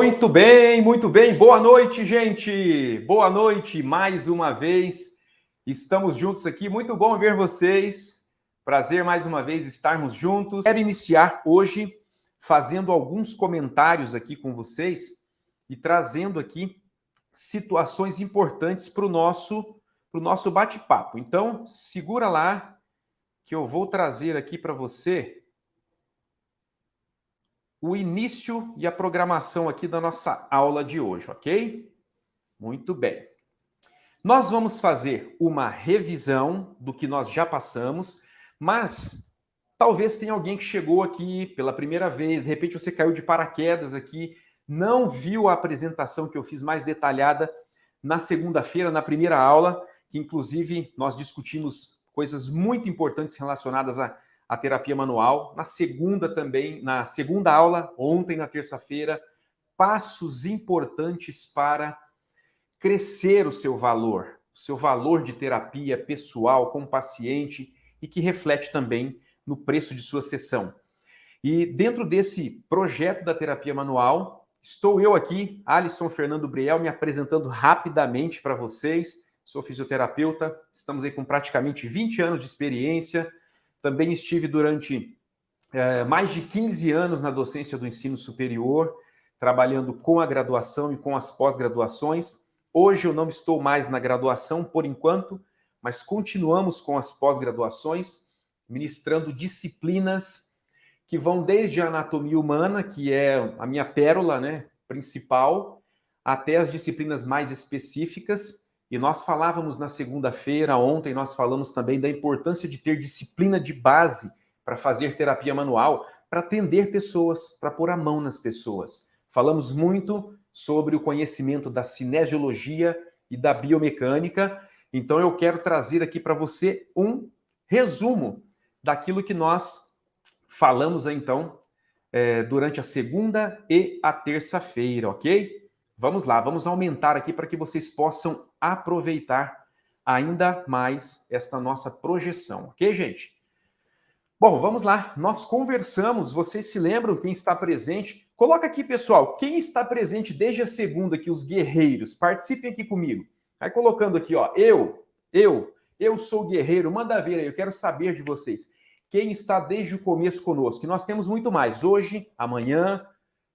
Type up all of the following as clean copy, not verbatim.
Muito bem. Boa noite, gente. Boa noite mais uma vez. Estamos juntos aqui. Muito bom ver vocês. Prazer mais uma vez estarmos juntos. Quero iniciar hoje fazendo alguns comentários aqui com vocês e trazendo aqui situações importantes para o nosso bate-papo. Então, segura lá que eu vou trazer aqui para você o início e a programação aqui da nossa aula de hoje, ok? Muito bem. Nós vamos fazer uma revisão do que nós já passamos, mas talvez tenha alguém que chegou aqui pela primeira vez, de repente você caiu de paraquedas aqui, não viu a apresentação que eu fiz mais detalhada na segunda-feira, na primeira aula, que inclusive nós discutimos coisas muito importantes relacionadas a terapia manual. Na segunda também, na segunda aula, ontem na terça-feira, passos importantes para crescer o seu valor de terapia pessoal com o paciente e que reflete também no preço de sua sessão. E dentro desse projeto da terapia manual, estou eu aqui, Alisson Fernando Briel, me apresentando rapidamente para vocês. Sou fisioterapeuta, estamos aí com praticamente 20 anos de experiência. Também estive durante mais de 15 anos na docência do ensino superior, trabalhando com a graduação e com as pós-graduações. Hoje eu não estou mais na graduação, por enquanto, mas continuamos com as pós-graduações, ministrando disciplinas que vão desde a anatomia humana, que é a minha pérola, né, principal, até as disciplinas mais específicas. E nós falávamos na segunda-feira, ontem nós falamos também da importância de ter disciplina de base para fazer terapia manual, para atender pessoas, para pôr a mão nas pessoas. Falamos muito sobre o conhecimento da cinesiologia e da biomecânica, então eu quero trazer aqui para você um resumo daquilo que nós falamos então durante a segunda e a terça-feira, ok? Vamos lá, vamos aumentar aqui para que vocês possam aproveitar ainda mais esta nossa projeção, ok, gente? Bom, vamos lá. Nós conversamos, vocês se lembram quem está presente? Coloca aqui, pessoal, quem está presente desde a segunda aqui, os guerreiros. Participem aqui comigo. Vai colocando aqui, ó, eu sou guerreiro. Manda ver aí, eu quero saber de vocês. Quem está desde o começo conosco? E nós temos muito mais. Hoje, amanhã,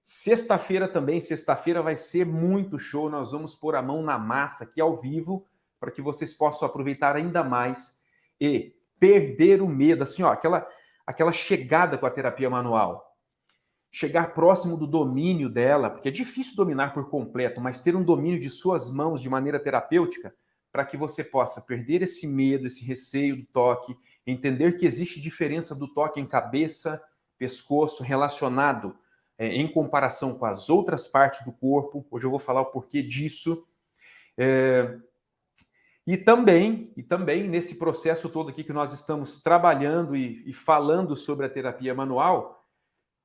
sexta-feira também. Sexta-feira vai ser muito show. Nós vamos pôr a mão na massa aqui ao vivo para que vocês possam aproveitar ainda mais e perder o medo, assim, ó, aquela chegada com a terapia manual. Chegar próximo do domínio dela, porque é difícil dominar por completo, mas ter um domínio de suas mãos de maneira terapêutica para que você possa perder esse medo, esse receio do toque, entender que existe diferença do toque em cabeça, pescoço, relacionado em comparação com as outras partes do corpo. Hoje eu vou falar o porquê disso. E também, nesse processo todo aqui que nós estamos trabalhando e falando sobre a terapia manual,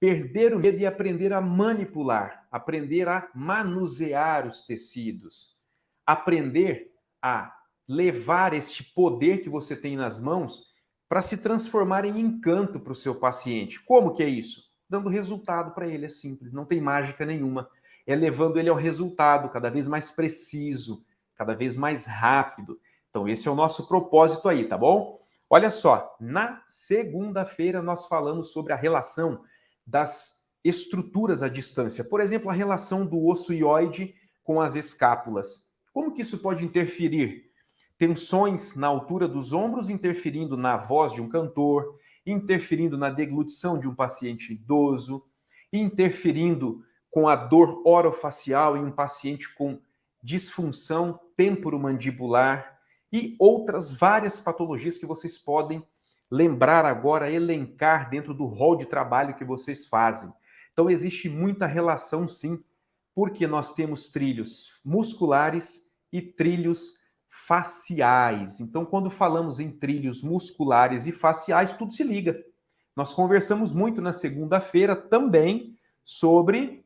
perder o medo e aprender a manipular, aprender a manusear os tecidos, aprender a levar este poder que você tem nas mãos para se transformar em encanto para o seu paciente. Como que é isso? Dando resultado para ele, é simples, não tem mágica nenhuma. É levando ele ao resultado cada vez mais preciso, cada vez mais rápido. Então, esse é o nosso propósito aí, tá bom? Olha só, na segunda-feira nós falamos sobre a relação das estruturas à distância. Por exemplo, a relação do osso hioide com as escápulas. Como que isso pode interferir? Tensões na altura dos ombros interferindo na voz de um cantor, interferindo na deglutição de um paciente idoso, interferindo com a dor orofacial em um paciente com disfunção temporomandibular e outras várias patologias que vocês podem lembrar agora, elencar dentro do rol de trabalho que vocês fazem. Então, existe muita relação, sim, porque nós temos trilhos musculares e trilhos faciais. Então, quando falamos em trilhos musculares e faciais, tudo se liga. Nós conversamos muito na segunda-feira também sobre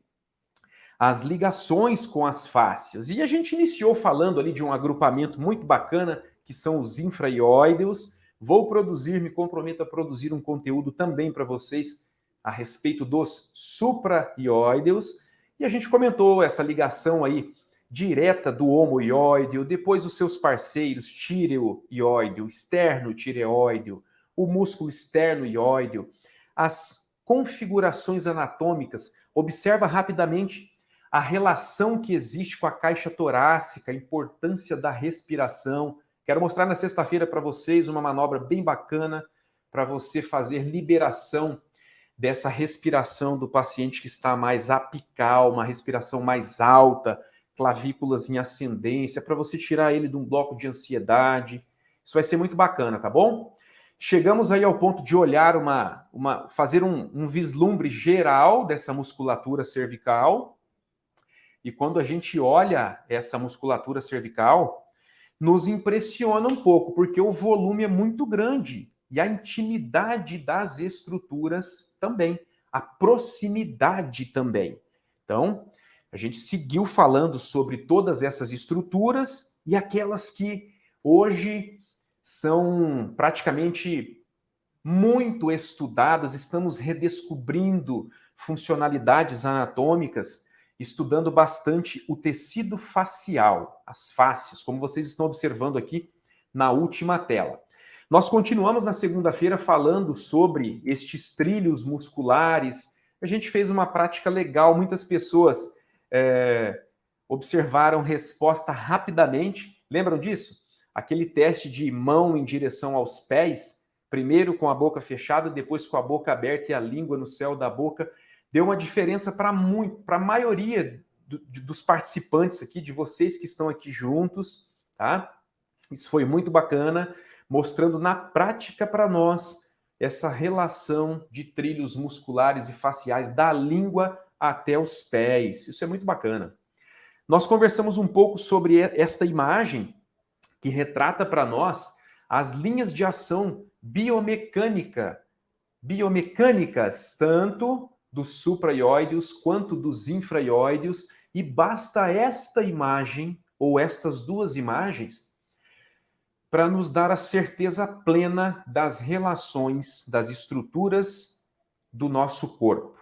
as ligações com as fáscias. E a gente iniciou falando ali de um agrupamento muito bacana, que são os infra-ióideos. Me comprometo a produzir um conteúdo também para vocês a respeito dos supra-ióideos. E a gente comentou essa ligação aí direta do homoióideo, depois os seus parceiros, tireoióideo, externo-tireoideo, o músculo externo-ióideo, as configurações anatômicas. Observa rapidamente a relação que existe com a caixa torácica, a importância da respiração. Quero mostrar na sexta-feira para vocês uma manobra bem bacana para você fazer liberação dessa respiração do paciente que está mais apical, uma respiração mais alta, clavículas em ascendência, para você tirar ele de um bloco de ansiedade. Isso vai ser muito bacana, tá bom? Chegamos aí ao ponto de olhar fazer um vislumbre geral dessa musculatura cervical. E quando a gente olha essa musculatura cervical, nos impressiona um pouco, porque o volume é muito grande e a intimidade das estruturas também, a proximidade também. Então, a gente seguiu falando sobre todas essas estruturas e aquelas que hoje são praticamente muito estudadas, estamos redescobrindo funcionalidades anatômicas, estudando bastante o tecido facial, as faces, como vocês estão observando aqui na última tela. Nós continuamos na segunda-feira falando sobre estes trilhos musculares. A gente fez uma prática legal, muitas pessoas observaram resposta rapidamente. Lembram disso? Aquele teste de mão em direção aos pés, primeiro com a boca fechada, depois com a boca aberta e a língua no céu da boca. Deu uma diferença para a maioria dos participantes aqui, de vocês que estão aqui juntos, tá? Isso foi muito bacana, mostrando na prática para nós essa relação de trilhos musculares e faciais da língua até os pés. Isso é muito bacana. Nós conversamos um pouco sobre esta imagem que retrata para nós as linhas de ação biomecânicas, tanto dos supraióideos quanto dos infraióideos, e basta esta imagem, ou estas duas imagens, para nos dar a certeza plena das relações, das estruturas do nosso corpo.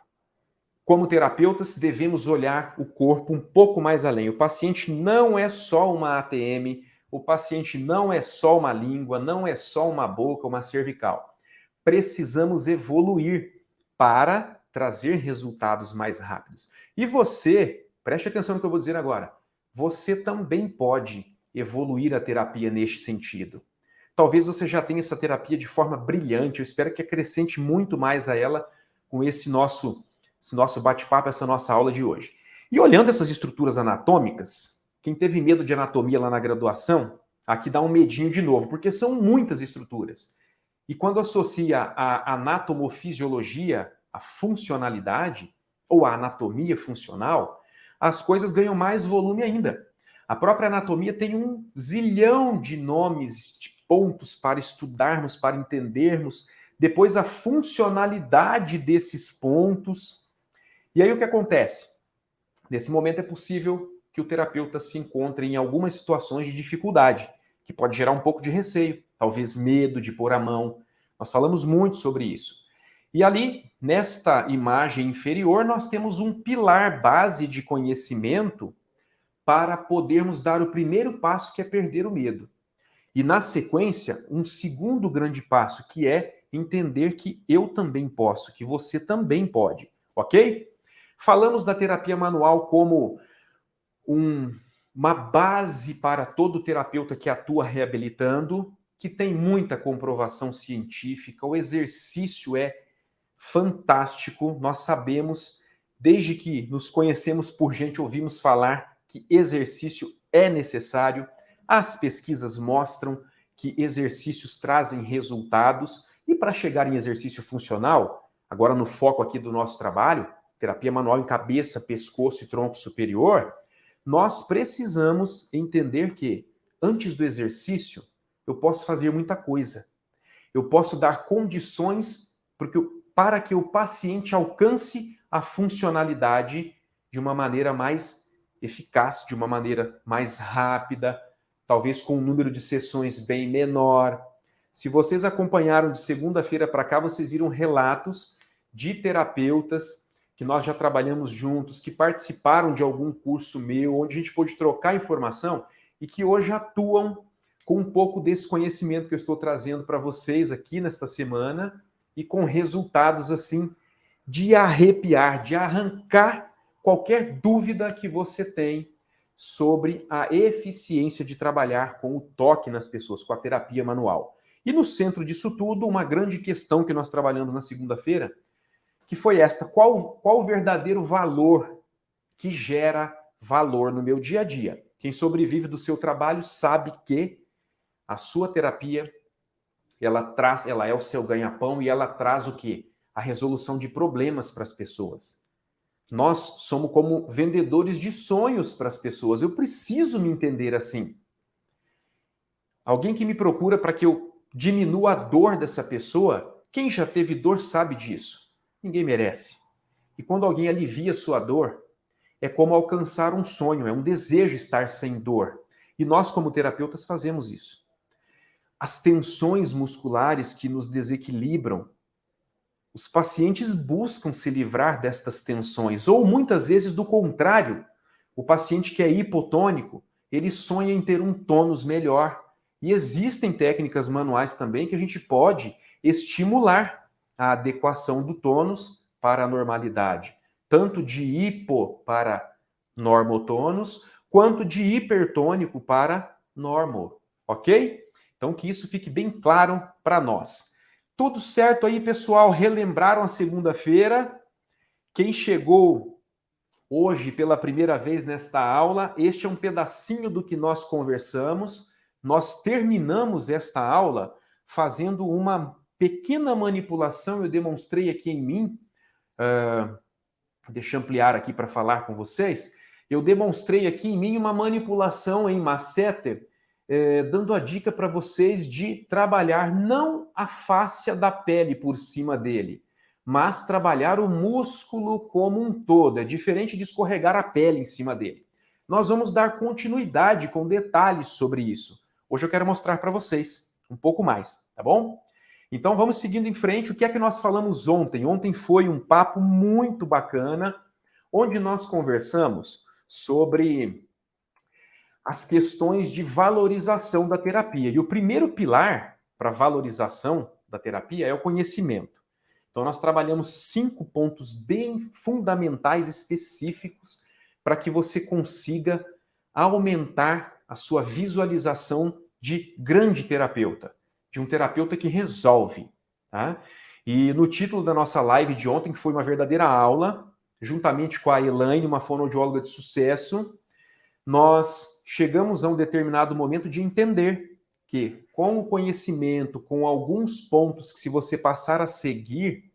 Como terapeutas, devemos olhar o corpo um pouco mais além. O paciente não é só uma ATM, o paciente não é só uma língua, não é só uma boca, uma cervical. Precisamos evoluir para trazer resultados mais rápidos. E você, preste atenção no que eu vou dizer agora, você também pode evoluir a terapia neste sentido. Talvez você já tenha essa terapia de forma brilhante, eu espero que acrescente muito mais a ela com esse nosso bate-papo, essa nossa aula de hoje. E olhando essas estruturas anatômicas, quem teve medo de anatomia lá na graduação, aqui dá um medinho de novo, porque são muitas estruturas. E quando associa a anatomofisiologia, a funcionalidade, ou a anatomia funcional, as coisas ganham mais volume ainda. A própria anatomia tem um zilhão de nomes, de pontos para estudarmos, para entendermos. Depois a funcionalidade desses pontos. E aí o que acontece? Nesse momento é possível que o terapeuta se encontre em algumas situações de dificuldade, que pode gerar um pouco de receio, talvez medo de pôr a mão. Nós falamos muito sobre isso. E ali, nesta imagem inferior, nós temos um pilar base de conhecimento para podermos dar o primeiro passo, que é perder o medo. E na sequência, um segundo grande passo, que é entender que eu também posso, que você também pode, ok? Falamos da terapia manual como uma base para todo terapeuta que atua reabilitando, que tem muita comprovação científica, o exercício é fantástico, nós sabemos, desde que nos conhecemos por gente, ouvimos falar que exercício é necessário, as pesquisas mostram que exercícios trazem resultados, e para chegar em exercício funcional, agora no foco aqui do nosso trabalho, terapia manual em cabeça, pescoço e tronco superior, nós precisamos entender que, antes do exercício, eu posso fazer muita coisa. Eu posso dar condições para que o paciente alcance a funcionalidade de uma maneira mais eficaz, de uma maneira mais rápida, talvez com um número de sessões bem menor. Se vocês acompanharam de segunda-feira para cá, vocês viram relatos de terapeutas que nós já trabalhamos juntos, que participaram de algum curso meu, onde a gente pôde trocar informação e que hoje atuam com um pouco desse conhecimento que eu estou trazendo para vocês aqui nesta semana e com resultados assim de arrepiar, de arrancar qualquer dúvida que você tem sobre a eficiência de trabalhar com o toque nas pessoas, com a terapia manual. E no centro disso tudo, uma grande questão que nós trabalhamos na segunda-feira, que foi esta: qual o verdadeiro valor que gera valor no meu dia a dia? Quem sobrevive do seu trabalho sabe que a sua terapia, ela é o seu ganha-pão e ela traz o quê? A resolução de problemas para as pessoas. Nós somos como vendedores de sonhos para as pessoas. Eu preciso me entender assim. Alguém que me procura para que eu diminua a dor dessa pessoa, quem já teve dor sabe disso. Ninguém merece. E quando alguém alivia sua dor, é como alcançar um sonho, é um desejo estar sem dor. E nós, como terapeutas, fazemos isso. As tensões musculares que nos desequilibram, os pacientes buscam se livrar destas tensões, ou muitas vezes do contrário. O paciente que é hipotônico, ele sonha em ter um tônus melhor. E existem técnicas manuais também que a gente pode estimular a adequação do tônus para a normalidade, tanto de hipo para normotônus, quanto de hipertônico para normo, ok? Então que isso fique bem claro para nós. Tudo certo aí, pessoal? Relembraram a segunda-feira? Quem chegou hoje pela primeira vez nesta aula, este é um pedacinho do que nós conversamos. Nós terminamos esta aula fazendo uma pequena manipulação, eu demonstrei aqui em mim, deixa eu ampliar aqui para falar com vocês, eu demonstrei aqui em mim uma manipulação em masseter, dando a dica para vocês de trabalhar não a fáscia da pele por cima dele, mas trabalhar o músculo como um todo. É diferente de escorregar a pele em cima dele. Nós vamos dar continuidade com detalhes sobre isso. Hoje eu quero mostrar para vocês um pouco mais, tá bom? Então vamos seguindo em frente. O que é que nós falamos ontem? Ontem foi um papo muito bacana, onde nós conversamos sobre as questões de valorização da terapia. E o primeiro pilar para a valorização da terapia é o conhecimento. Então nós trabalhamos 5 pontos bem fundamentais, específicos, para que você consiga aumentar a sua visualização de grande terapeuta, de um terapeuta que resolve. Tá? E no título da nossa live de ontem, que foi uma verdadeira aula, juntamente com a Elaine, uma fonoaudióloga de sucesso, nós chegamos a um determinado momento de entender que, com o conhecimento, com alguns pontos que se você passar a seguir,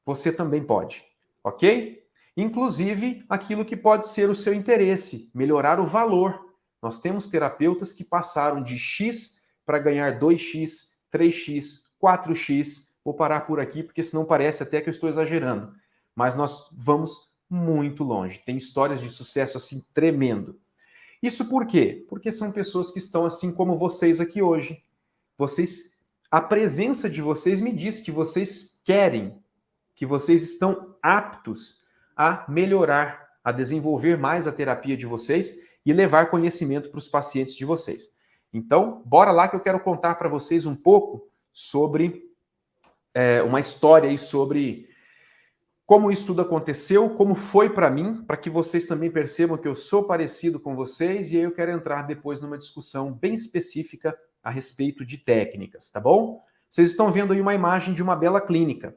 você também pode, ok? Inclusive, aquilo que pode ser o seu interesse, melhorar o valor. Nós temos terapeutas que passaram de X para ganhar 2X, 3X, 4X. Vou parar por aqui, porque senão parece até que eu estou exagerando. Mas nós vamos muito longe. Tem histórias de sucesso assim tremendo. Isso por quê? Porque são pessoas que estão assim como vocês aqui hoje. A presença de vocês me diz que vocês querem, que vocês estão aptos a melhorar, a desenvolver mais a terapia de vocês e levar conhecimento para os pacientes de vocês. Então, bora lá que eu quero contar para vocês um pouco sobre uma história aí sobre como isso tudo aconteceu, como foi para mim, para que vocês também percebam que eu sou parecido com vocês, e aí eu quero entrar depois numa discussão bem específica a respeito de técnicas, tá bom? Vocês estão vendo aí uma imagem de uma bela clínica.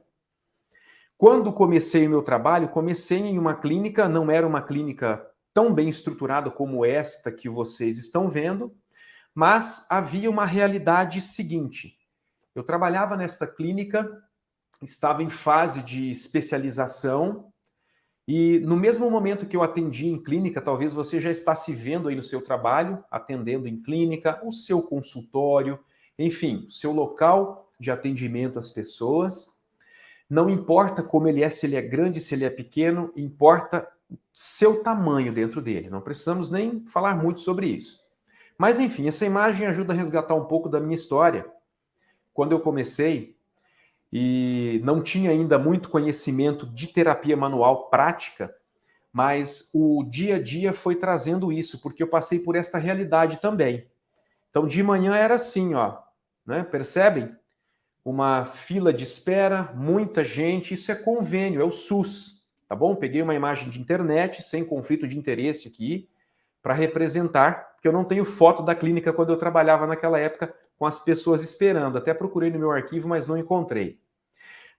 Quando comecei o meu trabalho, comecei em uma clínica, não era uma clínica tão bem estruturada como esta que vocês estão vendo, mas havia uma realidade seguinte. Eu trabalhava nesta clínica, estava em fase de especialização, e no mesmo momento que eu atendi em clínica, talvez você já está se vendo aí no seu trabalho, atendendo em clínica, o seu consultório, enfim, o seu local de atendimento às pessoas. Não importa como ele é, se ele é grande, se ele é pequeno, importa seu tamanho dentro dele. Não precisamos nem falar muito sobre isso. Mas, enfim, essa imagem ajuda a resgatar um pouco da minha história. Quando eu comecei, e não tinha ainda muito conhecimento de terapia manual prática, mas o dia a dia foi trazendo isso, porque eu passei por esta realidade também. Então, de manhã era assim, ó, né? Percebem? Uma fila de espera, muita gente, isso é convênio, é o SUS, tá bom? Peguei uma imagem de internet, sem conflito de interesse aqui, para representar, porque eu não tenho foto da clínica quando eu trabalhava naquela época com as pessoas esperando. Até procurei no meu arquivo, mas não encontrei.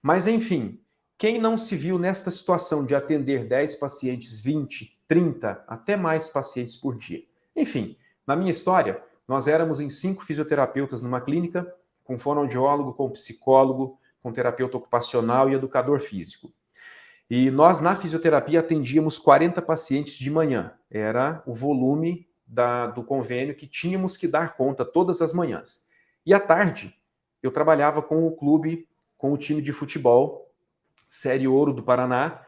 Mas, enfim, quem não se viu nesta situação de atender 10 pacientes, 20, 30, até mais pacientes por dia? Enfim, na minha história, nós éramos em 5 fisioterapeutas numa clínica, com fonoaudiólogo, com psicólogo, com terapeuta ocupacional e educador físico. E nós, na fisioterapia, atendíamos 40 pacientes de manhã. Era o volume do convênio que tínhamos que dar conta todas as manhãs. E à tarde, eu trabalhava com o clube, com o time de futebol, Série Ouro do Paraná,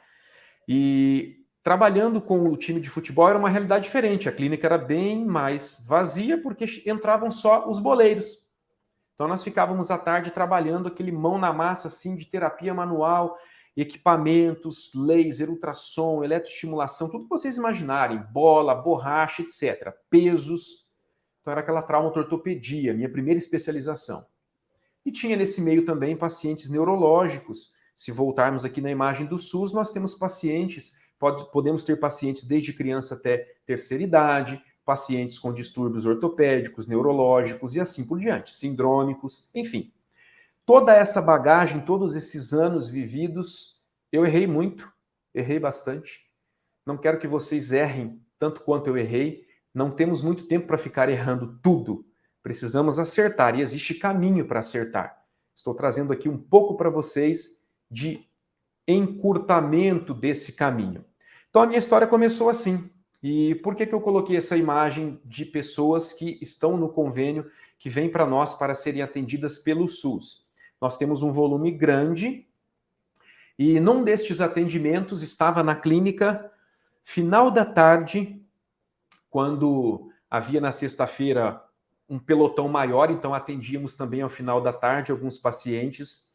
e trabalhando com o time de futebol era uma realidade diferente. A clínica era bem mais vazia, porque entravam só os boleiros. Então nós ficávamos à tarde trabalhando aquele mão na massa assim de terapia manual, equipamentos, laser, ultrassom, eletroestimulação, tudo que vocês imaginarem, bola, borracha, etc. Pesos. Então era aquela traumatortopedia, minha primeira especialização. E tinha nesse meio também pacientes neurológicos. Se voltarmos aqui na imagem do SUS, nós temos pacientes, podemos ter pacientes desde criança até terceira idade, pacientes com distúrbios ortopédicos, neurológicos e assim por diante, sindrômicos, enfim. Toda essa bagagem, todos esses anos vividos, eu errei muito, errei bastante. Não quero que vocês errem tanto quanto eu errei. Não temos muito tempo para ficar errando tudo. Precisamos acertar e existe caminho para acertar. Estou trazendo aqui um pouco para vocês de encurtamento desse caminho. Então a minha história começou assim. E por que eu coloquei essa imagem de pessoas que estão no convênio, que vêm para nós para serem atendidas pelo SUS? Nós temos um volume grande e num destes atendimentos estava na clínica, final da tarde, quando havia na sexta-feira um pelotão maior, então atendíamos também ao final da tarde alguns pacientes.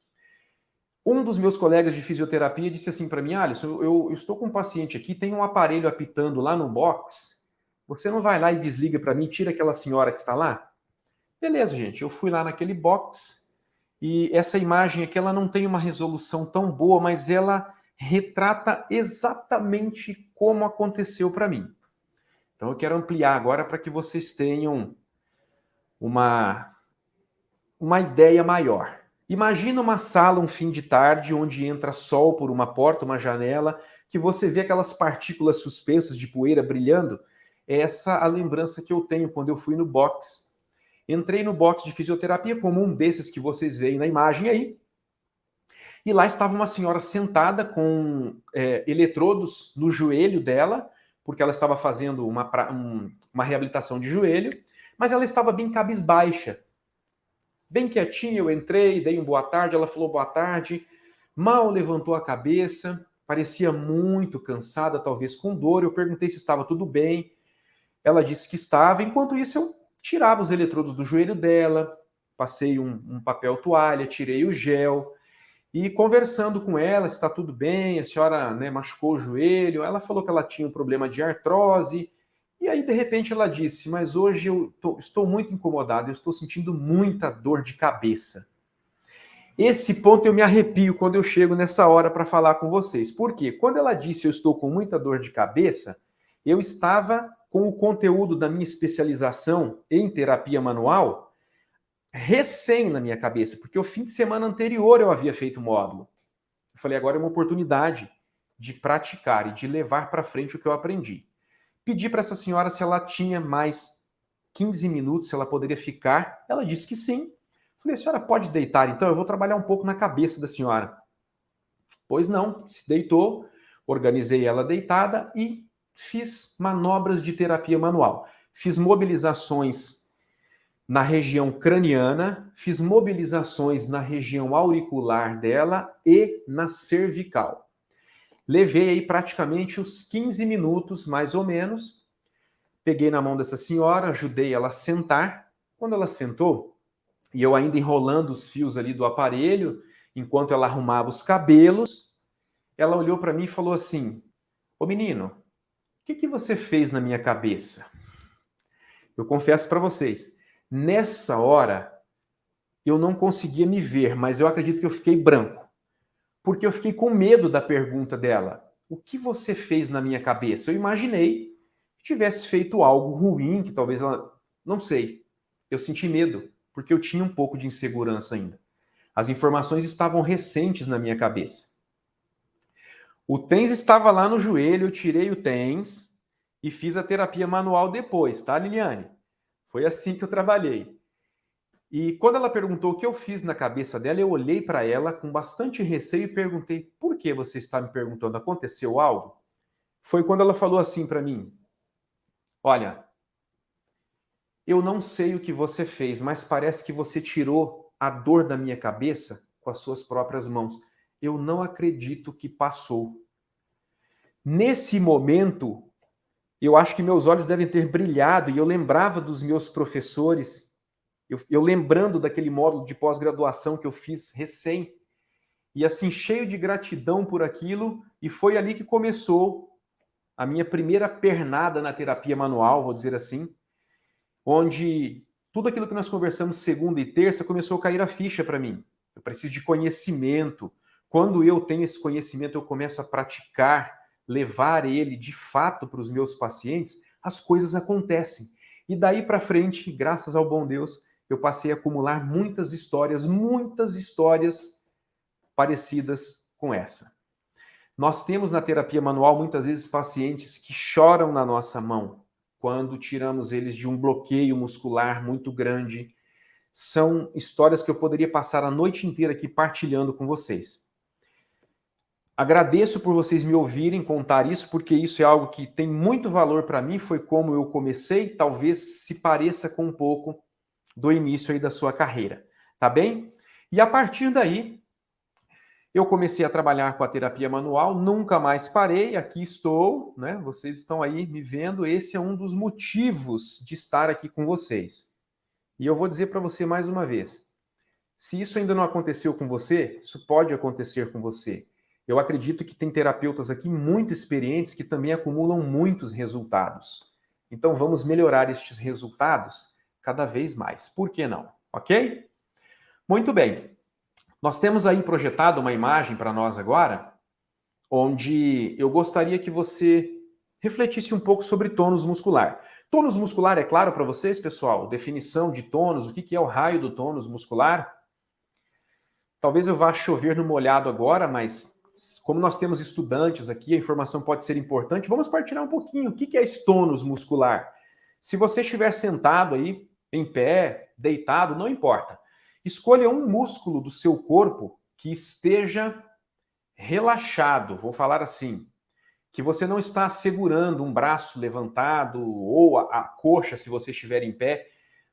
Um dos meus colegas de fisioterapia disse assim para mim: Alisson, eu estou com um paciente aqui, tem um aparelho apitando lá no box, você não vai lá e desliga para mim, tira aquela senhora que está lá? Beleza, gente, eu fui lá naquele box e essa imagem aqui ela não tem uma resolução tão boa, mas ela retrata exatamente como aconteceu para mim. Então eu quero ampliar agora para que vocês tenham uma ideia maior. Imagina uma sala, um fim de tarde, onde entra sol por uma porta, uma janela, que você vê aquelas partículas suspensas de poeira brilhando. Essa é a lembrança que eu tenho quando eu fui no box. Entrei no box de fisioterapia, como um desses que vocês veem na imagem aí, e lá estava uma senhora sentada com eletrodos no joelho dela, porque ela estava fazendo uma reabilitação de joelho, mas ela estava bem cabisbaixa. Bem quietinha, eu entrei, dei um boa tarde, ela falou boa tarde, mal levantou a cabeça, parecia muito cansada, talvez com dor. Eu perguntei se estava tudo bem, ela disse que estava. Enquanto isso, eu tirava os eletrodos do joelho dela, passei um papel toalha, tirei o gel, e conversando com ela, se está tudo bem, a senhora, né, machucou o joelho, ela falou que ela tinha um problema de artrose, e aí de repente ela disse, mas hoje eu estou muito incomodada, eu estou sentindo muita dor de cabeça. Esse ponto eu me arrepio quando eu chego nessa hora para falar com vocês. Por quê? Quando ela disse eu estou com muita dor de cabeça, eu estava com o conteúdo da minha especialização em terapia manual recém na minha cabeça, porque o fim de semana anterior eu havia feito o módulo. Eu falei, agora é uma oportunidade de praticar e de levar para frente o que eu aprendi. Pedi para essa senhora se ela tinha mais 15 minutos, se ela poderia ficar. Ela disse que sim. Falei, a senhora pode deitar então? Eu vou trabalhar um pouco na cabeça da senhora. Pois não, se deitou, organizei ela deitada e fiz manobras de terapia manual. Fiz mobilizações na região craniana, fiz mobilizações na região auricular dela e na cervical. Levei aí praticamente os 15 minutos, mais ou menos. Peguei na mão dessa senhora, ajudei ela a sentar. Quando ela sentou, e eu ainda enrolando os fios ali do aparelho, enquanto ela arrumava os cabelos, ela olhou para mim e falou assim: "Ô menino, o que você fez na minha cabeça?" Eu confesso para vocês, nessa hora eu não conseguia me ver, mas eu acredito que eu fiquei branco, porque eu fiquei com medo da pergunta dela. O que você fez na minha cabeça? Eu imaginei que tivesse feito algo ruim, que talvez ela... Não sei. Eu senti medo, porque eu tinha um pouco de insegurança ainda. As informações estavam recentes na minha cabeça. O TENS estava lá no joelho, eu tirei o TENS e fiz a terapia manual depois, tá, Liliane? Foi assim que eu trabalhei. E quando ela perguntou o que eu fiz na cabeça dela, eu olhei para ela com bastante receio e perguntei: por que você está me perguntando? Aconteceu algo? Foi quando ela falou assim para mim: olha, eu não sei o que você fez, mas parece que você tirou a dor da minha cabeça com as suas próprias mãos. Eu não acredito que passou. Nesse momento, eu acho que meus olhos devem ter brilhado e eu lembrava dos meus professores, eu lembrando daquele módulo de pós-graduação que eu fiz recém, e assim, cheio de gratidão por aquilo, e foi ali que começou a minha primeira pernada na terapia manual, vou dizer assim, onde tudo aquilo que nós conversamos segunda e terça começou a cair a ficha para mim. Eu preciso de conhecimento. Quando eu tenho esse conhecimento, eu começo a praticar, levar ele de fato para os meus pacientes, as coisas acontecem. E daí para frente, graças ao bom Deus, eu passei a acumular muitas histórias parecidas com essa. Nós temos na terapia manual muitas vezes pacientes que choram na nossa mão quando tiramos eles de um bloqueio muscular muito grande. São histórias que eu poderia passar a noite inteira aqui partilhando com vocês. Agradeço por vocês me ouvirem contar isso, porque isso é algo que tem muito valor para mim, foi como eu comecei, talvez se pareça com um pouco do início aí da sua carreira, tá bem? E a partir daí, eu comecei a trabalhar com a terapia manual, nunca mais parei, aqui estou, né? Vocês estão aí me vendo, esse é um dos motivos de estar aqui com vocês. E eu vou dizer para você mais uma vez, se isso ainda não aconteceu com você, isso pode acontecer com você. Eu acredito que tem terapeutas aqui muito experientes que também acumulam muitos resultados. Então vamos melhorar estes resultados cada vez mais. Por que não? Ok? Muito bem. Nós temos aí projetado uma imagem para nós agora, onde eu gostaria que você refletisse um pouco sobre tônus muscular. Tônus muscular é claro para vocês, pessoal? Definição de tônus, o que é o raio do tônus muscular? Talvez eu vá chover no molhado agora, mas como nós temos estudantes aqui, a informação pode ser importante. Vamos partilhar um pouquinho. O que é esse tônus muscular? Se você estiver sentado aí, em pé, deitado, não importa. Escolha um músculo do seu corpo que esteja relaxado, vou falar assim, que você não está segurando um braço levantado ou a coxa, se você estiver em pé,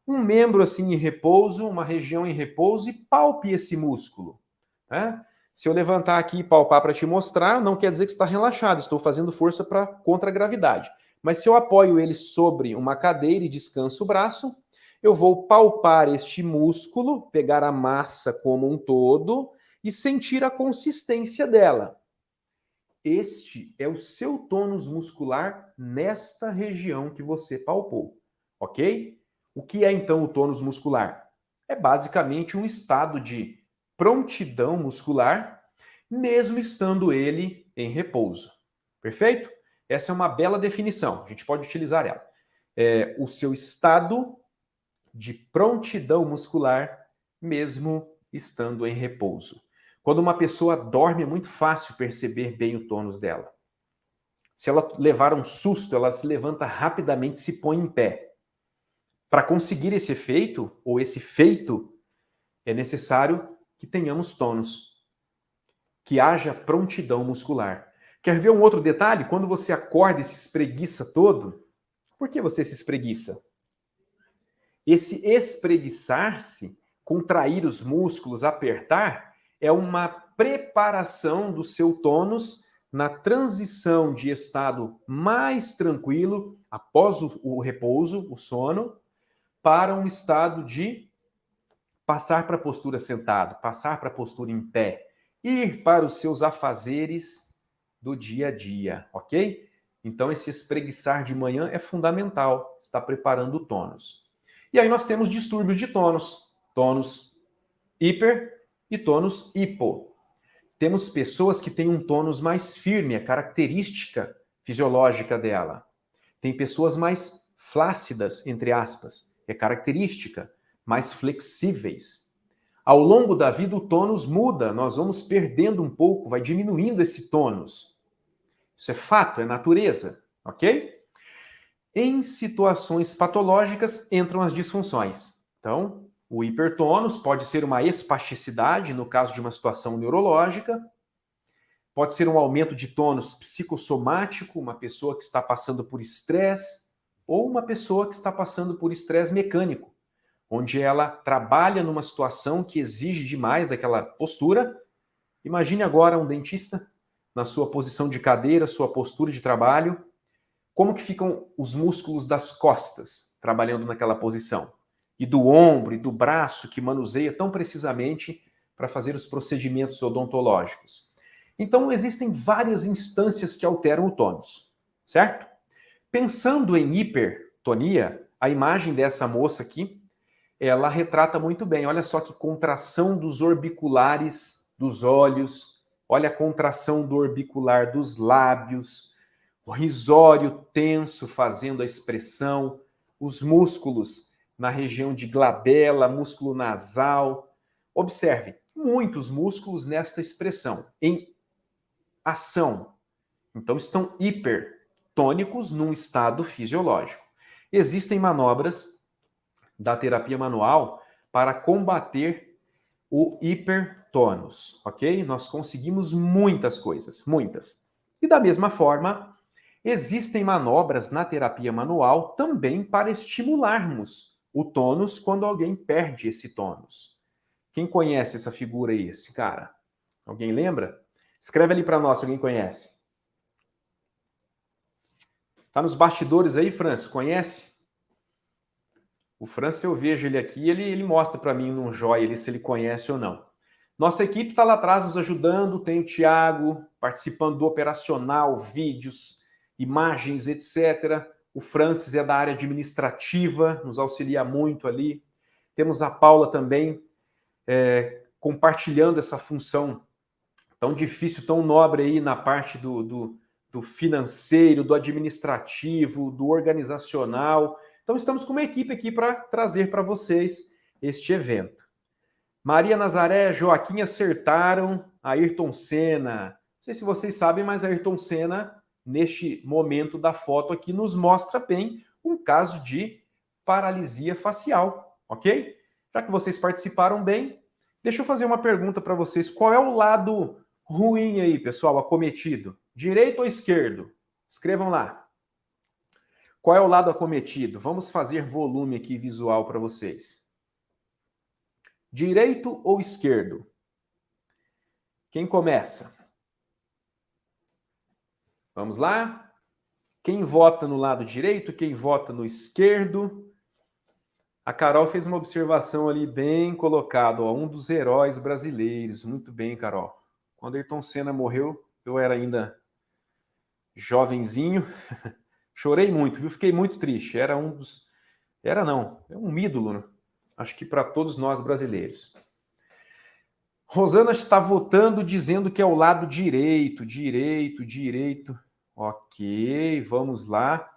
um membro assim em repouso, uma região em repouso e palpe esse músculo. Né? Se eu levantar aqui e palpar para te mostrar, não quer dizer que está relaxado, estou fazendo força contra a gravidade. Mas se eu apoio ele sobre uma cadeira e descanso o braço, eu vou palpar este músculo, pegar a massa como um todo e sentir a consistência dela. Este é o seu tônus muscular nesta região que você palpou, ok? O que é então o tônus muscular? É basicamente um estado de prontidão muscular, mesmo estando ele em repouso. Perfeito? Essa é uma bela definição, a gente pode utilizar ela. É o seu estado de prontidão muscular, mesmo estando em repouso. Quando uma pessoa dorme, é muito fácil perceber bem o tônus dela. Se ela levar um susto, ela se levanta rapidamente e se põe em pé. Para conseguir esse efeito, ou esse feito, é necessário que tenhamos tônus, que haja prontidão muscular. Quer ver um outro detalhe? Quando você acorda e se espreguiça todo, por que você se espreguiça? Esse espreguiçar-se, contrair os músculos, apertar, é uma preparação do seu tônus na transição de estado mais tranquilo, após o repouso, o sono, para um estado de passar para a postura sentado, passar para a postura em pé, ir para os seus afazeres do dia a dia, ok? Então, esse espreguiçar de manhã é fundamental, está preparando o tônus. E aí nós temos distúrbios de tônus, tônus hiper e tônus hipo. Temos pessoas que têm um tônus mais firme, é característica fisiológica dela. Tem pessoas mais flácidas, entre aspas, é característica, mais flexíveis. Ao longo da vida o tônus muda, nós vamos perdendo um pouco, vai diminuindo esse tônus. Isso é fato, é natureza, ok? Em situações patológicas entram as disfunções. Então, o hipertônus pode ser uma espasticidade, no caso de uma situação neurológica, pode ser um aumento de tônus psicossomático, uma pessoa que está passando por estresse, ou uma pessoa que está passando por estresse mecânico, onde ela trabalha numa situação que exige demais daquela postura. Imagine agora um dentista na sua posição de cadeira, sua postura de trabalho, como que ficam os músculos das costas trabalhando naquela posição? E do ombro e do braço que manuseia tão precisamente para fazer os procedimentos odontológicos. Então, existem várias instâncias que alteram o tônus, certo? Pensando em hipertonia, a imagem dessa moça aqui, ela retrata muito bem. Olha só que contração dos orbiculares dos olhos, olha a contração do orbicular dos lábios, o risório tenso fazendo a expressão, os músculos na região de glabela, músculo nasal. Observe, muitos músculos nesta expressão, em ação. Então estão hipertônicos num estado fisiológico. Existem manobras da terapia manual para combater o hipertônus, ok? Nós conseguimos muitas coisas, muitas. E da mesma forma, existem manobras na terapia manual também para estimularmos o tônus quando alguém perde esse tônus. Quem conhece essa figura aí, esse cara? Alguém lembra? Escreve ali para nós se alguém conhece. Tá nos bastidores aí, Francis? Conhece? O Francis, eu vejo ele aqui, ele mostra para mim num joia ali se ele conhece ou não. Nossa equipe está lá atrás nos ajudando, tem o Thiago participando do operacional, vídeos, imagens, etc. O Francis é da área administrativa, nos auxilia muito ali. Temos a Paula também compartilhando essa função tão difícil, tão nobre aí na parte do financeiro, do administrativo, do organizacional. Então estamos com uma equipe aqui para trazer para vocês este evento. Maria Nazaré, Joaquim acertaram, Ayrton Senna. Não sei se vocês sabem, mas Ayrton Senna, neste momento da foto aqui, nos mostra bem um caso de paralisia facial, ok? Já que vocês participaram bem, deixa eu fazer uma pergunta para vocês. Qual é o lado ruim aí, pessoal, acometido? Direito ou esquerdo? Escrevam lá. Qual é o lado acometido? Vamos fazer volume aqui visual para vocês. Direito ou esquerdo? Quem começa? Vamos lá? Quem vota no lado direito? Quem vota no esquerdo? A Carol fez uma observação ali bem colocada, ó, um dos heróis brasileiros. Muito bem, Carol. Quando Ayrton Senna morreu, eu era ainda jovenzinho. Chorei muito, viu? Fiquei muito triste. Era um dos... Era não, é um ídolo, né? Acho que para todos nós brasileiros. Rosana está votando dizendo que é o lado direito, direito. Ok, vamos lá.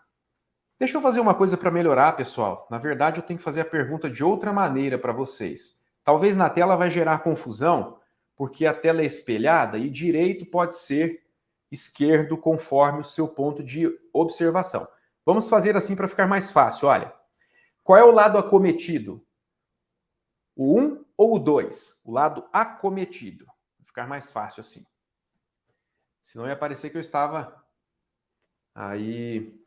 Deixa eu fazer uma coisa para melhorar, pessoal. Na verdade, eu tenho que fazer a pergunta de outra maneira para vocês. Talvez na tela vai gerar confusão, porque a tela é espelhada e direito pode ser esquerdo conforme o seu ponto de observação. Vamos fazer assim para ficar mais fácil. Olha, qual é o lado acometido? O 1 ou o 2? O lado acometido. Vai ficar mais fácil assim. Senão ia parecer que eu estava aí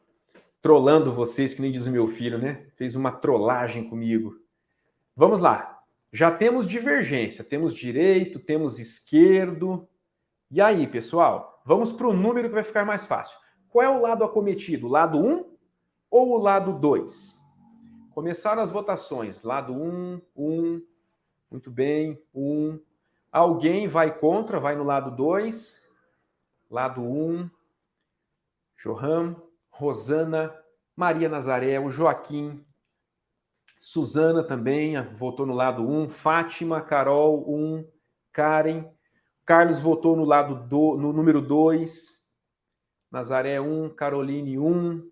trollando vocês, que nem diz o meu filho, né? Fez uma trollagem comigo. Vamos lá. Já temos divergência. Temos direito, temos esquerdo. E aí, pessoal? Vamos para o número que vai ficar mais fácil. Qual é o lado acometido? O lado 1 ou o lado 2? Começaram as votações. Lado 1, 1, Muito bem. 1. Alguém vai contra, vai no lado 2. Lado 1. Johan, Rosana, Maria Nazaré, o Joaquim, Suzana também votou no lado 1. Fátima, Carol, 1. Karen. Carlos votou no número 2. Nazaré, 1. Caroline, 1.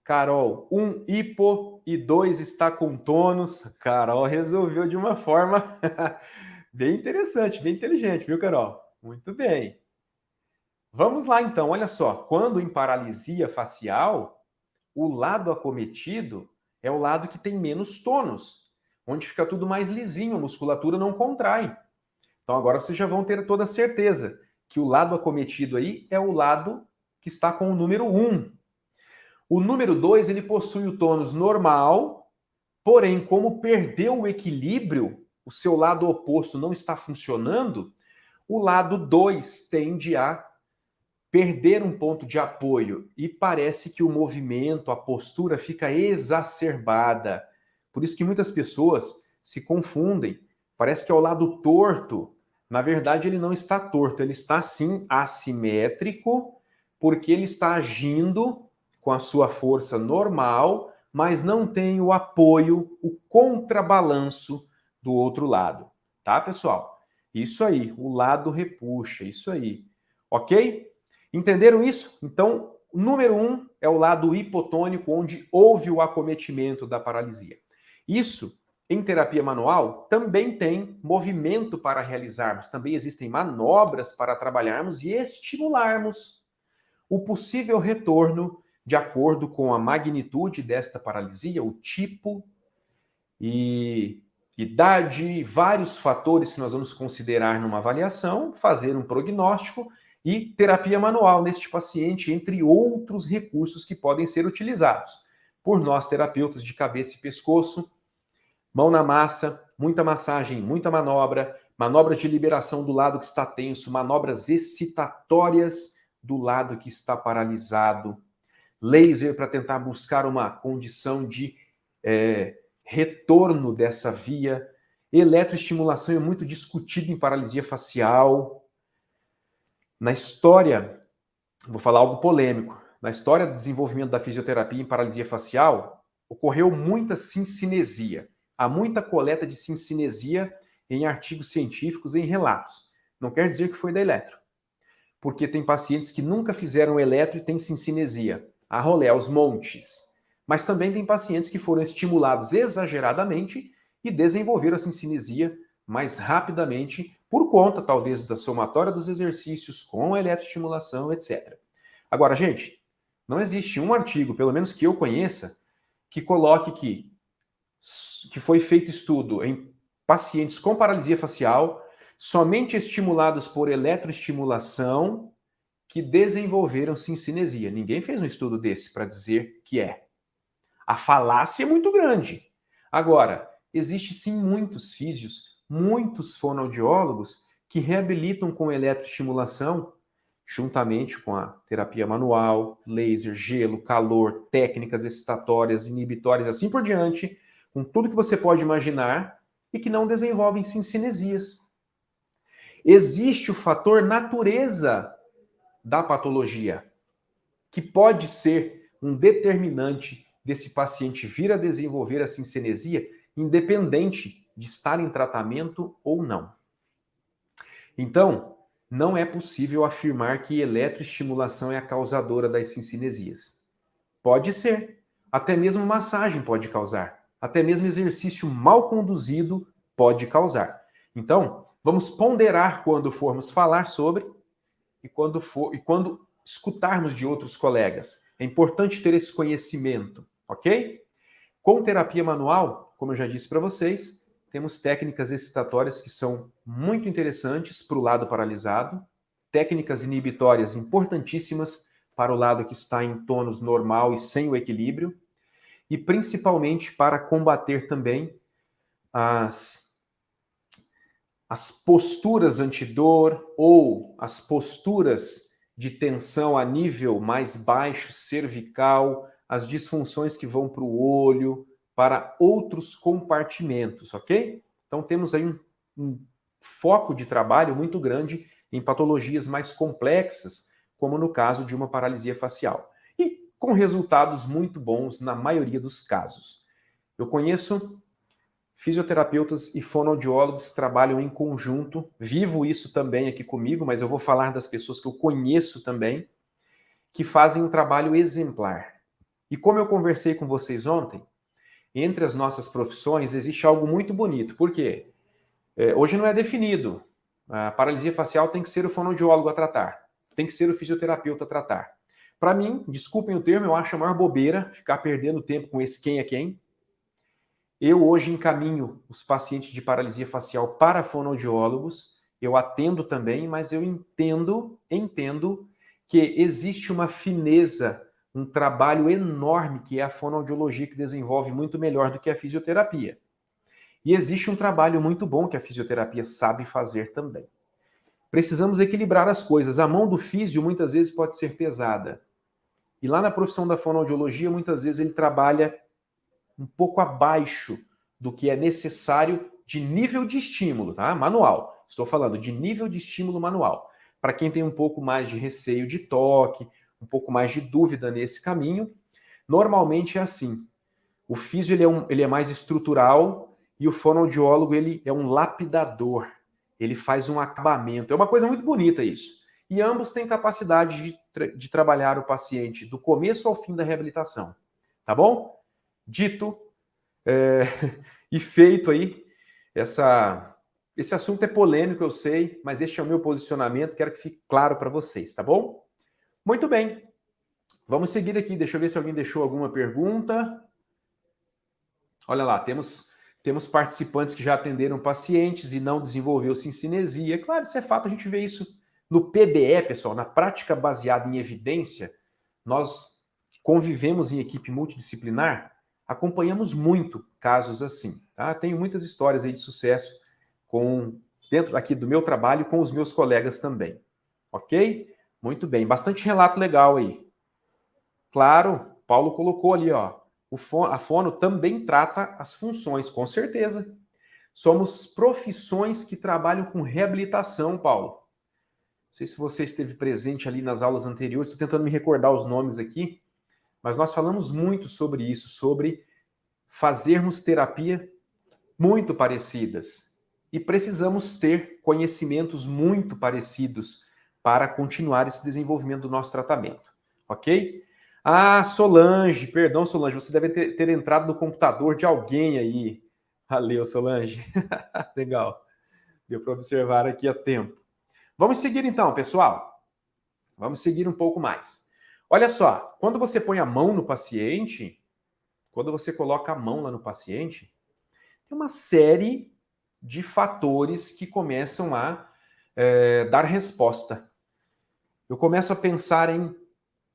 Carol, 1 hipo e 2 está com tonos. Carol resolveu de uma forma bem interessante, bem inteligente, viu, Carol? Muito bem. Vamos lá, então. Olha só. Quando em paralisia facial, o lado acometido é o lado que tem menos tônus, onde fica tudo mais lisinho, a musculatura não contrai. Então agora vocês já vão ter toda a certeza que o lado acometido aí é o lado que está com o número 1. O número 2, ele possui o tônus normal, porém, como perdeu o equilíbrio, o seu lado oposto não está funcionando, o lado 2 tende a perder um ponto de apoio e parece que o movimento, a postura fica exacerbada. Por isso que muitas pessoas se confundem. Parece que é o lado torto. Na verdade, ele não está torto, ele está sim assimétrico, porque ele está agindo com a sua força normal, mas não tem o apoio, o contrabalanço do outro lado. Tá, pessoal? Isso aí, o lado repuxa, isso aí. Ok? Entenderam isso? Então, o número 1 é o lado hipotônico, onde houve o acometimento da paralisia. Isso, em terapia manual, também tem movimento para realizarmos, também existem manobras para trabalharmos e estimularmos o possível retorno de acordo com a magnitude desta paralisia, o tipo e idade, vários fatores que nós vamos considerar numa avaliação, fazer um prognóstico e terapia manual neste paciente, entre outros recursos que podem ser utilizados por nós terapeutas de cabeça e pescoço, mão na massa, muita massagem, muita manobra, manobras de liberação do lado que está tenso, manobras excitatórias do lado que está paralisado, laser para tentar buscar uma condição de retorno dessa via. Eletroestimulação é muito discutida em paralisia facial. Na história, vou falar algo polêmico, na história do desenvolvimento da fisioterapia em paralisia facial, ocorreu muita sincinesia. Há muita coleta de sincinesia em artigos científicos, em relatos. Não quer dizer que foi da eletro, porque tem pacientes que nunca fizeram eletro e têm sincinesia. A rolé, aos montes. Mas também tem pacientes que foram estimulados exageradamente e desenvolveram a sincinesia mais rapidamente por conta, talvez, da somatória dos exercícios com a eletroestimulação, etc. Agora, gente, não existe um artigo, pelo menos que eu conheça, que coloque que foi feito estudo em pacientes com paralisia facial, somente estimulados por eletroestimulação, que desenvolveram sincinesia. Ninguém fez um estudo desse para dizer que é. A falácia é muito grande. Agora, existe sim muitos físios, muitos fonoaudiólogos que reabilitam com eletroestimulação, juntamente com a terapia manual, laser, gelo, calor, técnicas excitatórias, inibitórias, assim por diante, com tudo que você pode imaginar e que não desenvolvem sincinesias. Existe o fator natureza da patologia, que pode ser um determinante desse paciente vir a desenvolver a sincinesia, independente de estar em tratamento ou não. Então, não é possível afirmar que eletroestimulação é a causadora das sincinesias. Pode ser, até mesmo massagem pode causar, até mesmo exercício mal conduzido pode causar. Então, vamos ponderar quando formos falar sobre e quando escutarmos de outros colegas. É importante ter esse conhecimento, ok? Com terapia manual, como eu já disse para vocês, temos técnicas excitatórias que são muito interessantes para o lado paralisado, técnicas inibitórias importantíssimas para o lado que está em tônus normal e sem o equilíbrio, e principalmente para combater também as posturas antidor ou as posturas de tensão a nível mais baixo, cervical, as disfunções que vão para o olho, para outros compartimentos, ok? Então temos aí um foco de trabalho muito grande em patologias mais complexas, como no caso de uma paralisia facial. E com resultados muito bons na maioria dos casos. Eu conheço fisioterapeutas e fonoaudiólogos que trabalham em conjunto, vivo isso também aqui comigo, mas eu vou falar das pessoas que eu conheço também, que fazem um trabalho exemplar. E como eu conversei com vocês ontem, entre as nossas profissões existe algo muito bonito. Por quê? Hoje não é definido. A paralisia facial tem que ser o fonoaudiólogo a tratar, tem que ser o fisioterapeuta a tratar. Para mim, desculpem o termo, eu acho a maior bobeira ficar perdendo tempo com esse quem é quem. Eu hoje encaminho os pacientes de paralisia facial para fonoaudiólogos, eu atendo também, mas eu entendo que existe uma fineza, um trabalho enorme que é a fonoaudiologia, que desenvolve muito melhor do que a fisioterapia. E existe um trabalho muito bom que a fisioterapia sabe fazer também. Precisamos equilibrar as coisas. A mão do físio muitas vezes pode ser pesada. E lá na profissão da fonoaudiologia, muitas vezes ele trabalha um pouco abaixo do que é necessário de nível de estímulo, tá? Manual. Estou falando de nível de estímulo manual. Para quem tem um pouco mais de receio de toque, um pouco mais de dúvida nesse caminho, normalmente é assim. O físio ele é mais estrutural e o fonoaudiólogo ele é um lapidador. Ele faz um acabamento. É uma coisa muito bonita isso. E ambos têm capacidade de trabalhar o paciente do começo ao fim da reabilitação. Tá bom? Dito e feito aí, esse assunto é polêmico, eu sei, mas este é o meu posicionamento, quero que fique claro para vocês, tá bom? Muito bem, vamos seguir aqui, deixa eu ver se alguém deixou alguma pergunta. Olha lá, temos participantes que já atenderam pacientes e não desenvolveu cincinesia. Claro, isso é fato, a gente vê isso no PBE, pessoal, na prática baseada em evidência. Nós convivemos em equipe multidisciplinar, acompanhamos muito casos assim. Tá? Tenho muitas histórias aí de sucesso dentro aqui do meu trabalho com os meus colegas também. Ok? Muito bem, bastante relato legal aí. Claro, Paulo colocou ali, ó. A fono também trata as funções, com certeza. Somos profissões que trabalham com reabilitação, Paulo. Não sei se você esteve presente ali nas aulas anteriores, estou tentando me recordar os nomes aqui, mas nós falamos muito sobre isso, sobre fazermos terapia muito parecidas. E precisamos ter conhecimentos muito parecidos para continuar esse desenvolvimento do nosso tratamento. Ok? Ah, Solange, perdão, Solange, você deve ter entrado no computador de alguém aí. Valeu, Solange. Legal. Deu para observar aqui a tempo. Vamos seguir então, pessoal. Vamos seguir um pouco mais. Olha só, quando você põe a mão no paciente, quando você coloca a mão lá no paciente, tem uma série de fatores que começam a dar resposta. Eu começo a pensar em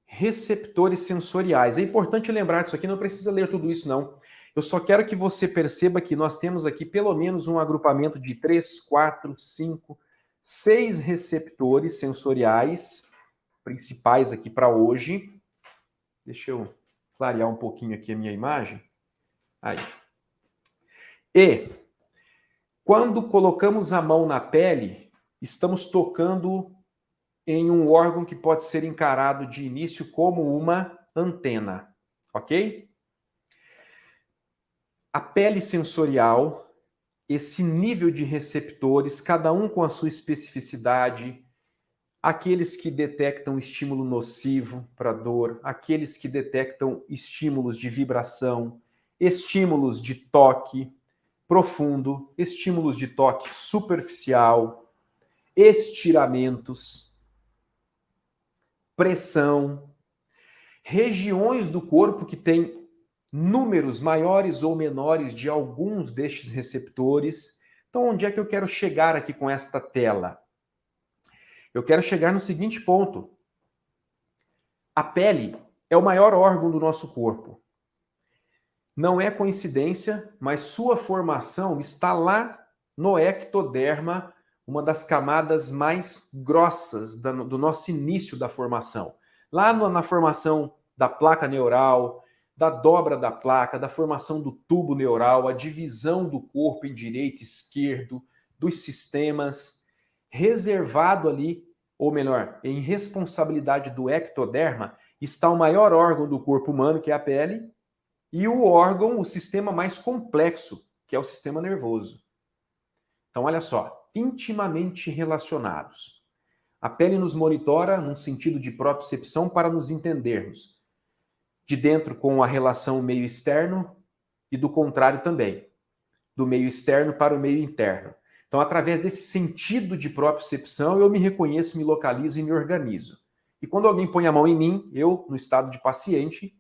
receptores sensoriais. É importante lembrar disso aqui, não precisa ler tudo isso, não. Eu só quero que você perceba que nós temos aqui pelo menos um agrupamento de 3, 4, 5, 6 receptores sensoriais principais aqui para hoje. Deixa eu clarear um pouquinho aqui a minha imagem. Aí. E quando colocamos a mão na pele, estamos tocando em um órgão que pode ser encarado de início como uma antena, ok? A pele sensorial, esse nível de receptores, cada um com a sua especificidade, aqueles que detectam estímulo nocivo para dor, aqueles que detectam estímulos de vibração, estímulos de toque profundo, estímulos de toque superficial, estiramentos, pressão, regiões do corpo que têm números maiores ou menores de alguns destes receptores. Então, onde é que eu quero chegar aqui com esta tela? Eu quero chegar no seguinte ponto. A pele é o maior órgão do nosso corpo. Não é coincidência, mas sua formação está lá no ectoderma, uma das camadas mais grossas do nosso início da formação. Lá na formação da placa neural, da dobra da placa, da formação do tubo neural, a divisão do corpo em direito e esquerdo, dos sistemas, reservado ali, ou melhor, em responsabilidade do ectoderma, está o maior órgão do corpo humano, que é a pele, e o órgão, o sistema mais complexo, que é o sistema nervoso. Então, olha só, intimamente relacionados. A pele nos monitora num sentido de propriocepção para nos entendermos. De dentro com a relação meio externo e do contrário também. Do meio externo para o meio interno. Então, através desse sentido de propriocepção, eu me reconheço, me localizo e me organizo. E quando alguém põe a mão em mim, eu, no estado de paciente,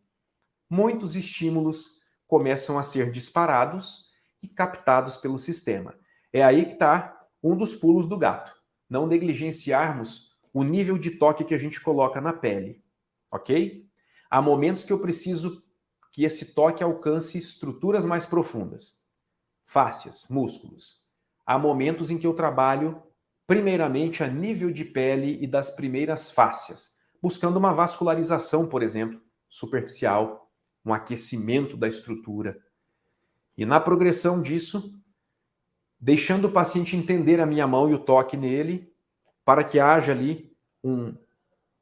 muitos estímulos começam a ser disparados e captados pelo sistema. É aí que está um dos pulos do gato. Não negligenciarmos o nível de toque que a gente coloca na pele, ok? Há momentos que eu preciso que esse toque alcance estruturas mais profundas, fáscias, músculos. Há momentos em que eu trabalho primeiramente a nível de pele e das primeiras fáscias, buscando uma vascularização, por exemplo, superficial, um aquecimento da estrutura. E na progressão disso, deixando o paciente entender a minha mão e o toque nele, para que haja ali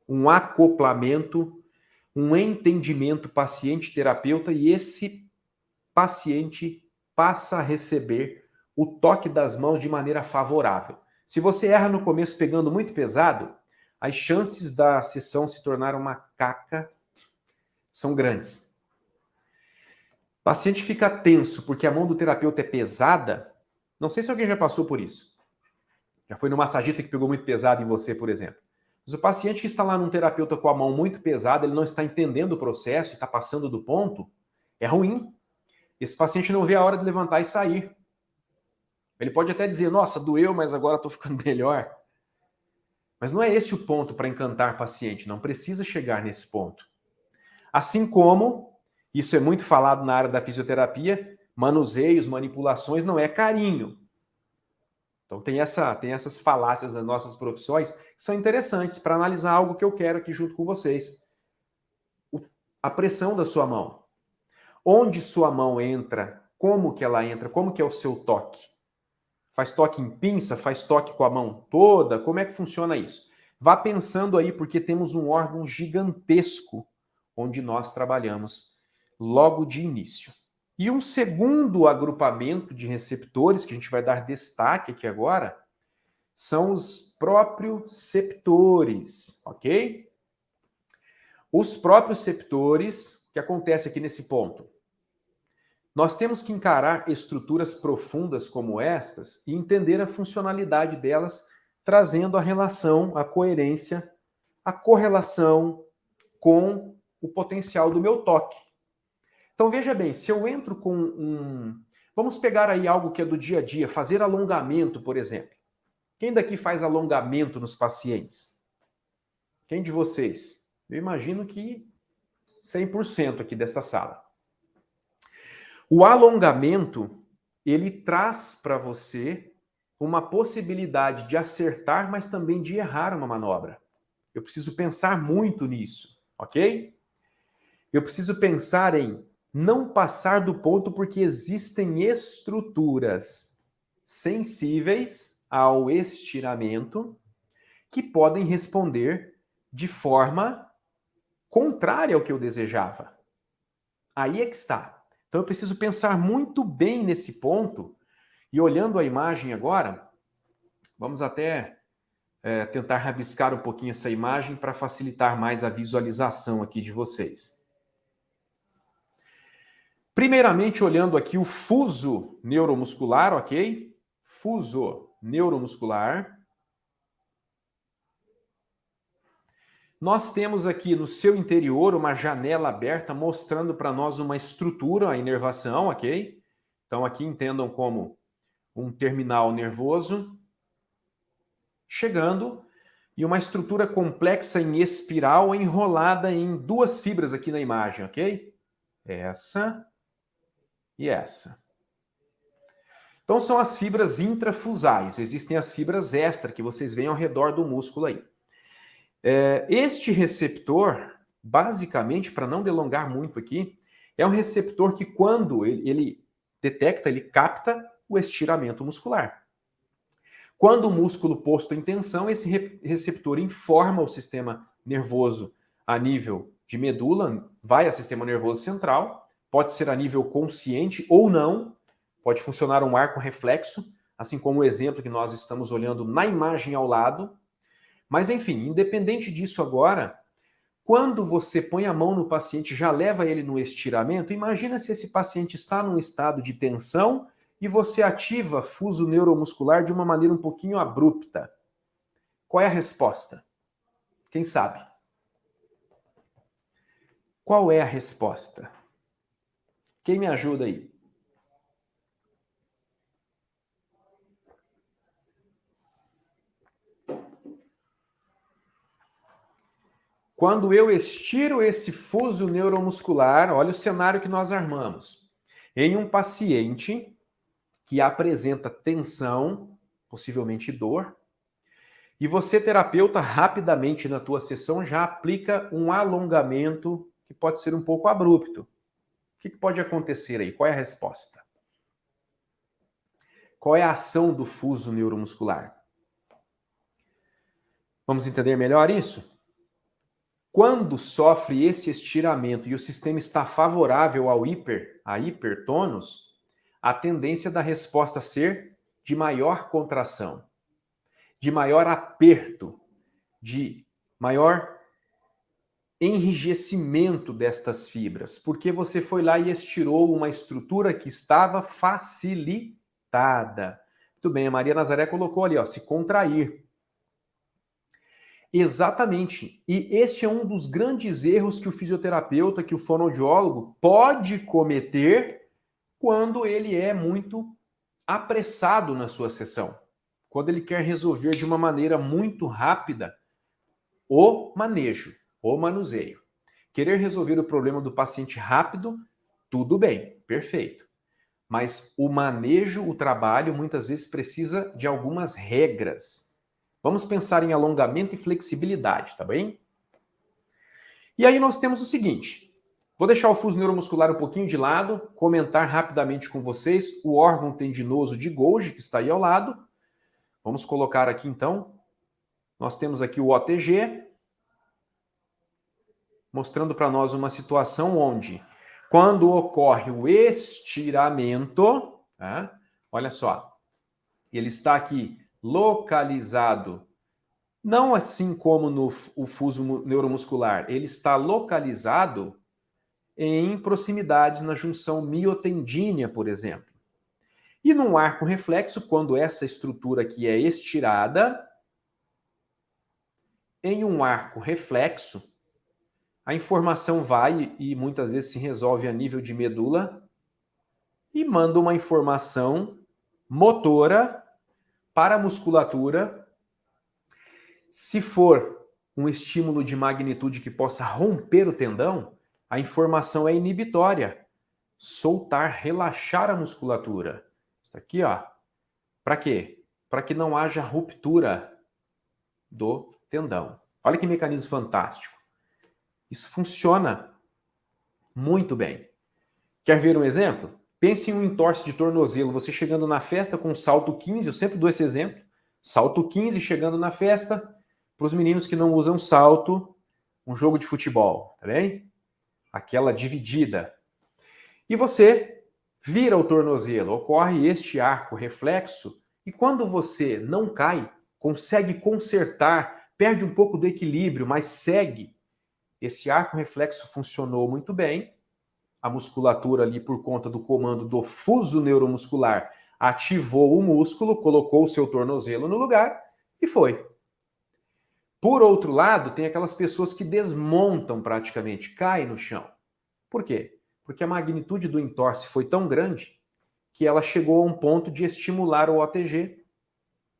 um acoplamento, um entendimento paciente-terapeuta, e esse paciente passa a receber o toque das mãos de maneira favorável. Se você erra no começo pegando muito pesado, as chances da sessão se tornar uma caca são grandes. O paciente fica tenso porque a mão do terapeuta é pesada. Não sei se alguém já passou por isso. Já foi no massagista que pegou muito pesado em você, por exemplo. Mas o paciente que está lá num terapeuta com a mão muito pesada, ele não está entendendo o processo e está passando do ponto, é ruim. Esse paciente não vê a hora de levantar e sair. Ele pode até dizer, nossa, doeu, mas agora estou ficando melhor. Mas não é esse o ponto para encantar paciente, não precisa chegar nesse ponto. Assim como, isso é muito falado na área da fisioterapia, manuseios, manipulações não é carinho. Então tem essas falácias das nossas profissões que são interessantes para analisar algo que eu quero aqui junto com vocês. A pressão da sua mão. Onde sua mão entra, como que ela entra, como que é o seu toque. Faz toque em pinça, faz toque com a mão toda, como é que funciona isso? Vá pensando aí, porque temos um órgão gigantesco onde nós trabalhamos logo de início. E um segundo agrupamento de receptores, que a gente vai dar destaque aqui agora, são os proprioceptores, ok? Os proprioceptores, o que acontece aqui nesse ponto? Nós temos que encarar estruturas profundas como estas e entender a funcionalidade delas, trazendo a relação, a coerência, a correlação com o potencial do meu toque. Então veja bem, se eu entro com vamos pegar aí algo que é do dia a dia, fazer alongamento, por exemplo. Quem daqui faz alongamento nos pacientes? Quem de vocês? Eu imagino que 100% aqui dessa sala. O alongamento, ele traz para você uma possibilidade de acertar, mas também de errar uma manobra. Eu preciso pensar muito nisso, ok? Eu preciso pensar em não passar do ponto porque existem estruturas sensíveis ao estiramento que podem responder de forma contrária ao que eu desejava. Aí é que está. Então eu preciso pensar muito bem nesse ponto e olhando a imagem agora, vamos até tentar rabiscar um pouquinho essa imagem para facilitar mais a visualização aqui de vocês. Primeiramente, olhando aqui o fuso neuromuscular, ok? Fuso neuromuscular. Nós temos aqui no seu interior uma janela aberta mostrando para nós uma estrutura, a inervação, ok? Então aqui entendam como um terminal nervoso chegando e uma estrutura complexa em espiral enrolada em duas fibras aqui na imagem, ok? Essa e essa. Então são as fibras intrafusais, existem as fibras extra que vocês veem ao redor do músculo aí. Este receptor, basicamente, para não delongar muito aqui, É um receptor que quando ele detecta, ele capta o estiramento muscular. Quando o músculo posto em tensão, esse receptor informa o sistema nervoso a nível de medula, vai ao sistema nervoso central, pode ser a nível consciente ou não, pode funcionar um arco reflexo, assim como o exemplo que nós estamos olhando na imagem ao lado. Mas enfim, independente disso agora, quando você põe a mão no paciente, já leva ele no estiramento, imagina se esse paciente está num estado de tensão e você ativa fuso neuromuscular de uma maneira um pouquinho abrupta. Qual é a resposta? Quem sabe? Qual é a resposta? Quem me ajuda aí? Quando eu estiro esse fuso neuromuscular, olha o cenário que nós armamos. Em um paciente que apresenta tensão, possivelmente dor, e você, terapeuta, rapidamente na tua sessão já aplica um alongamento que pode ser um pouco abrupto. O que pode acontecer aí? Qual é a resposta? Qual é a ação do fuso neuromuscular? Vamos entender melhor isso? Quando sofre esse estiramento e o sistema está favorável a hipertônus, a tendência da resposta ser de maior contração, de maior aperto, de maior enrijecimento destas fibras, porque você foi lá e estirou uma estrutura que estava facilitada. Muito bem, a Maria Nazaré colocou ali, ó, se contrair. Exatamente. E este é um dos grandes erros que o fisioterapeuta, que o fonoaudiólogo pode cometer quando ele é muito apressado na sua sessão. Quando ele quer resolver de uma maneira muito rápida o manejo, o manuseio. Querer resolver o problema do paciente rápido, tudo bem, perfeito. Mas o manejo, o trabalho, muitas vezes precisa de algumas regras. Vamos pensar em alongamento e flexibilidade, tá bem? E aí nós temos o seguinte, vou deixar o fuso neuromuscular um pouquinho de lado, comentar rapidamente com vocês o órgão tendinoso de Golgi, que está aí ao lado. Vamos colocar aqui então, nós temos aqui o OTG, mostrando para nós uma situação onde, quando ocorre o estiramento, tá? Olha só, ele está aqui localizado, não assim como no o fuso neuromuscular, ele está localizado em proximidades na junção miotendínea, por exemplo. E num arco reflexo, quando essa estrutura aqui é estirada, em um arco reflexo, a informação vai e muitas vezes se resolve a nível de medula e manda uma informação motora para a musculatura. Se for um estímulo de magnitude que possa romper o tendão, a informação é inibitória. Soltar, relaxar a musculatura. Isso aqui, ó. Para quê? Para que não haja ruptura do tendão. Olha que mecanismo fantástico. Isso funciona muito bem. Quer ver um exemplo? Pense em um entorse de tornozelo. Você chegando na festa com salto 15, eu sempre dou esse exemplo. Salto 15 chegando na festa, para os meninos que não usam salto, um jogo de futebol, tá bem? Aquela dividida. E você vira o tornozelo, ocorre este arco reflexo, e quando você não cai, consegue consertar, perde um pouco do equilíbrio, mas segue. Esse arco reflexo funcionou muito bem, a musculatura ali por conta do comando do fuso neuromuscular ativou o músculo, colocou o seu tornozelo no lugar e foi. Por outro lado, tem aquelas pessoas que desmontam praticamente, caem no chão. Por quê? Porque a magnitude do entorse foi tão grande que ela chegou a um ponto de estimular o OTG.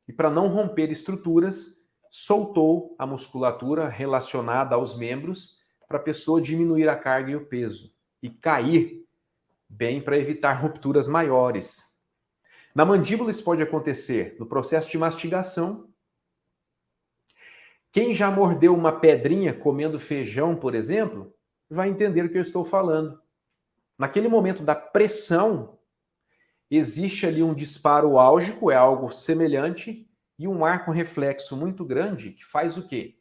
E para não romper estruturas, soltou a musculatura relacionada aos membros para a pessoa diminuir a carga e o peso e cair bem para evitar rupturas maiores. Na mandíbula isso pode acontecer no processo de mastigação. Quem já mordeu uma pedrinha comendo feijão, por exemplo, vai entender o que eu estou falando. Naquele momento da pressão, existe ali um disparo álgico, é algo semelhante, e um arco reflexo muito grande que faz o quê?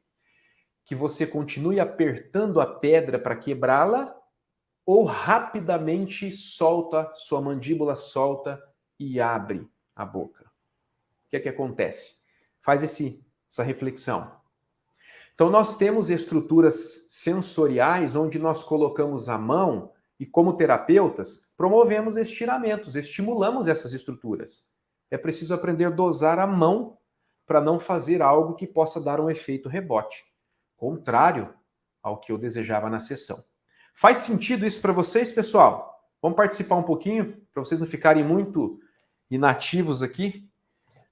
Que você continue apertando a pedra para quebrá-la ou rapidamente solta, sua mandíbula solta e abre a boca. O que é que acontece? Faz essa reflexão. Então, nós temos estruturas sensoriais onde nós colocamos a mão e, como terapeutas, promovemos estiramentos, estimulamos essas estruturas. É preciso aprender a dosar a mão para não fazer algo que possa dar um efeito rebote, contrário ao que eu desejava na sessão. Faz sentido isso para vocês, pessoal? Vamos participar um pouquinho, para vocês não ficarem muito inativos aqui.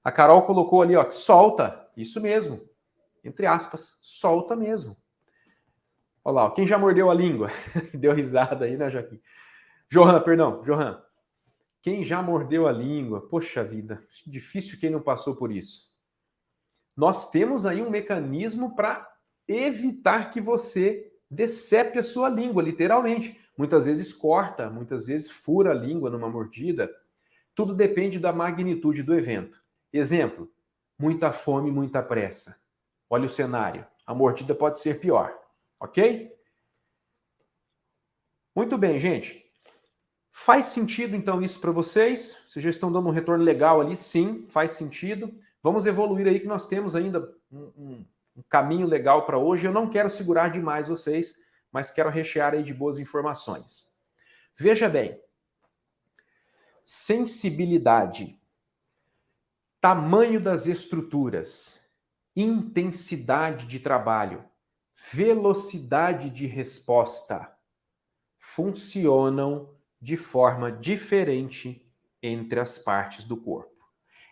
A Carol colocou ali, ó, que solta. Isso mesmo. Entre aspas, solta mesmo. Olha lá, ó, quem já mordeu a língua? Deu risada aí, né, Joaquim? Johan. Quem já mordeu a língua? Poxa vida, difícil quem não passou por isso. Nós temos aí um mecanismo para evitar que você decepe a sua língua, literalmente. Muitas vezes corta, muitas vezes fura a língua numa mordida. Tudo depende da magnitude do evento. Exemplo, muita fome, muita pressa. Olha o cenário. A mordida pode ser pior, ok? Muito bem, gente. Faz sentido, então, isso para vocês? Vocês já estão dando um retorno legal ali? Sim, faz sentido. Vamos evoluir aí, que nós temos ainda um caminho legal para hoje. Eu não quero segurar demais vocês, mas quero rechear aí de boas informações. Veja bem. Sensibilidade. Tamanho das estruturas. Intensidade de trabalho. Velocidade de resposta. Funcionam de forma diferente entre as partes do corpo.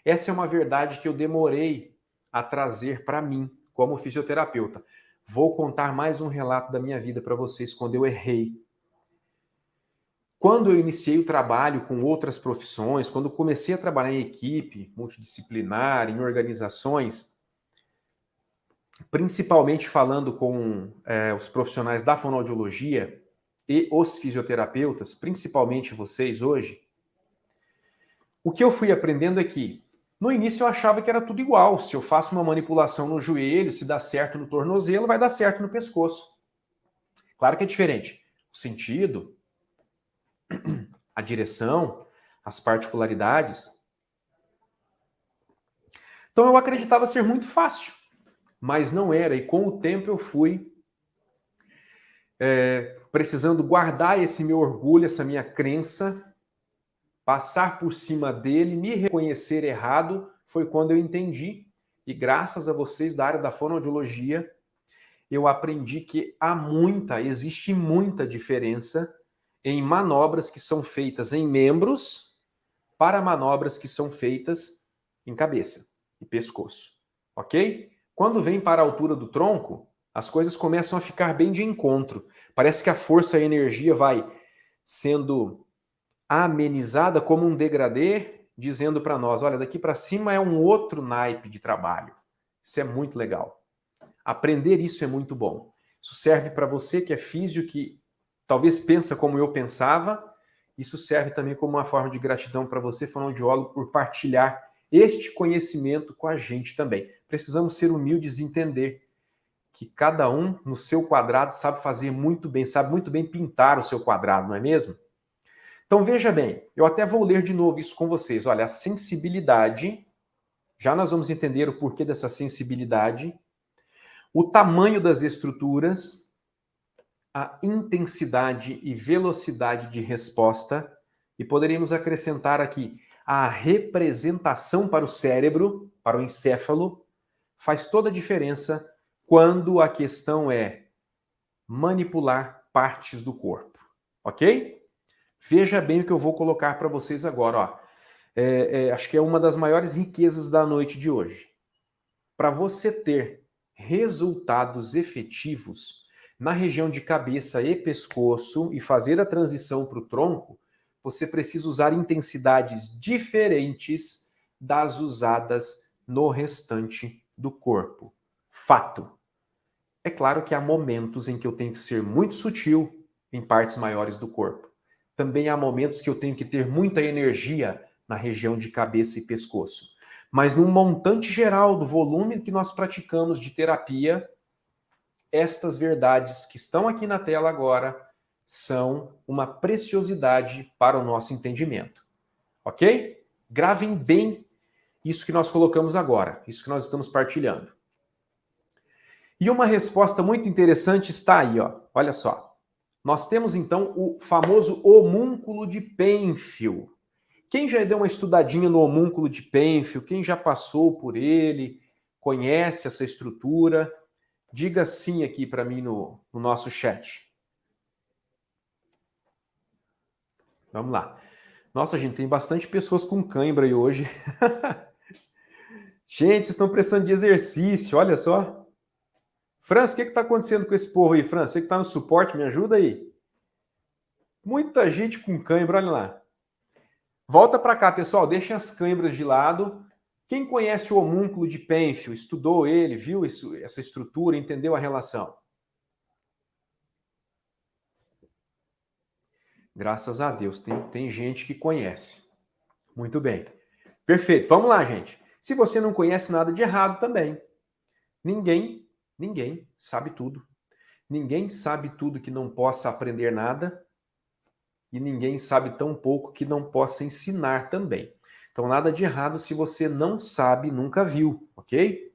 Essa é uma verdade que eu demorei a trazer para mim como fisioterapeuta. Vou contar mais um relato da minha vida para vocês quando eu errei. Quando eu iniciei o trabalho com outras profissões, quando comecei a trabalhar em equipe multidisciplinar, em organizações, principalmente falando com os profissionais da fonoaudiologia e os fisioterapeutas, principalmente vocês hoje, o que eu fui aprendendo é que, no início eu achava que era tudo igual. Se eu faço uma manipulação no joelho, se dá certo no tornozelo, vai dar certo no pescoço. Claro que é diferente. O sentido, a direção, as particularidades. Então eu acreditava ser muito fácil, mas não era. E com o tempo eu fui precisando guardar esse meu orgulho, essa minha crença, passar por cima dele, me reconhecer errado, foi quando eu entendi. E graças a vocês da área da fonoaudiologia, eu aprendi que existe muita diferença em manobras que são feitas em membros para manobras que são feitas em cabeça e pescoço, ok? Quando vem para a altura do tronco, as coisas começam a ficar bem de encontro. Parece que a força e a energia vai sendo amenizada como um degradê, dizendo para nós, olha, daqui para cima é um outro naipe de trabalho. Isso é muito legal. Aprender isso é muito bom. Isso serve para você que é físio, que talvez pensa como eu pensava. Isso serve também como uma forma de gratidão para você, fonoaudiólogo, por partilhar este conhecimento com a gente também. Precisamos ser humildes e entender que cada um no seu quadrado sabe fazer muito bem, sabe muito bem pintar o seu quadrado, não é mesmo? Então veja bem, eu até vou ler de novo isso com vocês. Olha, a sensibilidade, já nós vamos entender o porquê dessa sensibilidade, o tamanho das estruturas, a intensidade e velocidade de resposta, e poderíamos acrescentar aqui a representação para o cérebro, para o encéfalo, faz toda a diferença quando a questão é manipular partes do corpo, ok? Veja bem o que eu vou colocar para vocês agora, ó. Acho que é uma das maiores riquezas da noite de hoje. Para você ter resultados efetivos na região de cabeça e pescoço e fazer a transição para o tronco, você precisa usar intensidades diferentes das usadas no restante do corpo. Fato. É claro que há momentos em que eu tenho que ser muito sutil em partes maiores do corpo. Também há momentos que eu tenho que ter muita energia na região de cabeça e pescoço. Mas no montante geral do volume que nós praticamos de terapia, estas verdades que estão aqui na tela agora são uma preciosidade para o nosso entendimento. Ok? Gravem bem isso que nós colocamos agora, isso que nós estamos partilhando. E uma resposta muito interessante está aí, ó. Olha só. Nós temos então o famoso homúnculo de Pênfilo. Quem já deu uma estudadinha no homúnculo de Pênfilo, quem já passou por ele, conhece essa estrutura, diga sim aqui para mim no nosso chat. Vamos lá. Nossa, gente, tem bastante pessoas com cãibra aí hoje. Gente, vocês estão precisando de exercício, olha só. França, o que está acontecendo com esse povo aí, França? Você que está no suporte, me ajuda aí. Muita gente com cãibra, olha lá. Volta para cá, pessoal, deixem as cãibras de lado. Quem conhece o homúnculo de Pênfilo, estudou ele, viu essa estrutura, entendeu a relação? Graças a Deus, tem gente que conhece. Muito bem. Perfeito, vamos lá, gente. Se você não conhece nada de errado também. Ninguém sabe tudo. Ninguém sabe tudo que não possa aprender nada. E ninguém sabe tão pouco que não possa ensinar também. Então, nada de errado se você não sabe, nunca viu, ok?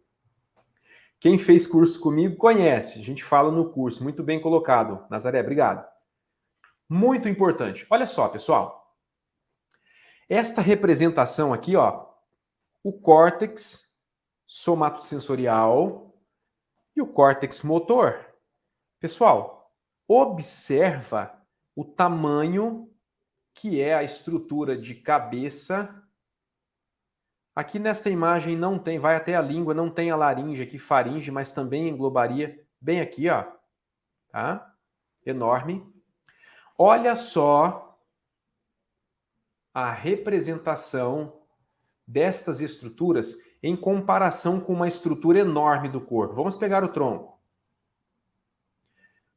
Quem fez curso comigo conhece. A gente fala no curso. Muito bem colocado. Nazaré, obrigado. Muito importante. Olha só, pessoal. Esta representação aqui, ó, o córtex somatosensorial e o córtex motor. Pessoal, observa o tamanho que é a estrutura de cabeça. Aqui nesta imagem não tem, vai até a língua, não tem a laringe aqui, faringe, mas também englobaria bem aqui, ó, tá? Enorme. Olha só a representação destas estruturas em comparação com uma estrutura enorme do corpo. Vamos pegar o tronco.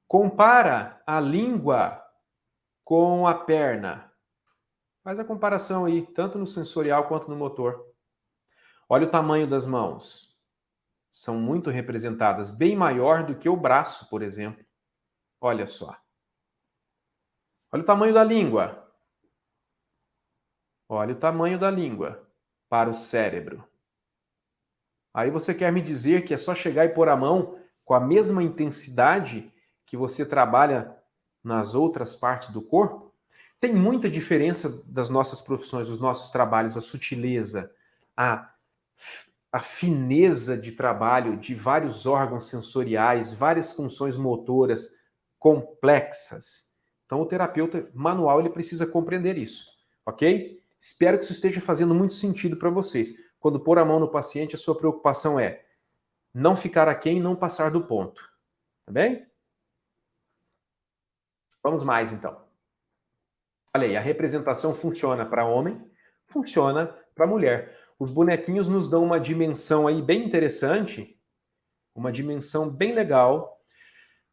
Compara a língua com a perna. Faz a comparação aí, tanto no sensorial quanto no motor. Olha o tamanho das mãos. São muito representadas, bem maior do que o braço, por exemplo. Olha só. Olha o tamanho da língua. Olha o tamanho da língua para o cérebro. Aí você quer me dizer que é só chegar e pôr a mão com a mesma intensidade que você trabalha nas outras partes do corpo? Tem muita diferença das nossas profissões, dos nossos trabalhos, a sutileza, a fineza de trabalho de vários órgãos sensoriais, várias funções motoras complexas. Então, o terapeuta manual ele precisa compreender isso, ok? Espero que isso esteja fazendo muito sentido para vocês. Quando pôr a mão no paciente, a sua preocupação é não ficar aquém e não passar do ponto. Tá bem? Vamos mais, então. Olha aí, a representação funciona para homem, funciona para mulher. Os bonequinhos nos dão uma dimensão aí bem interessante, uma dimensão bem legal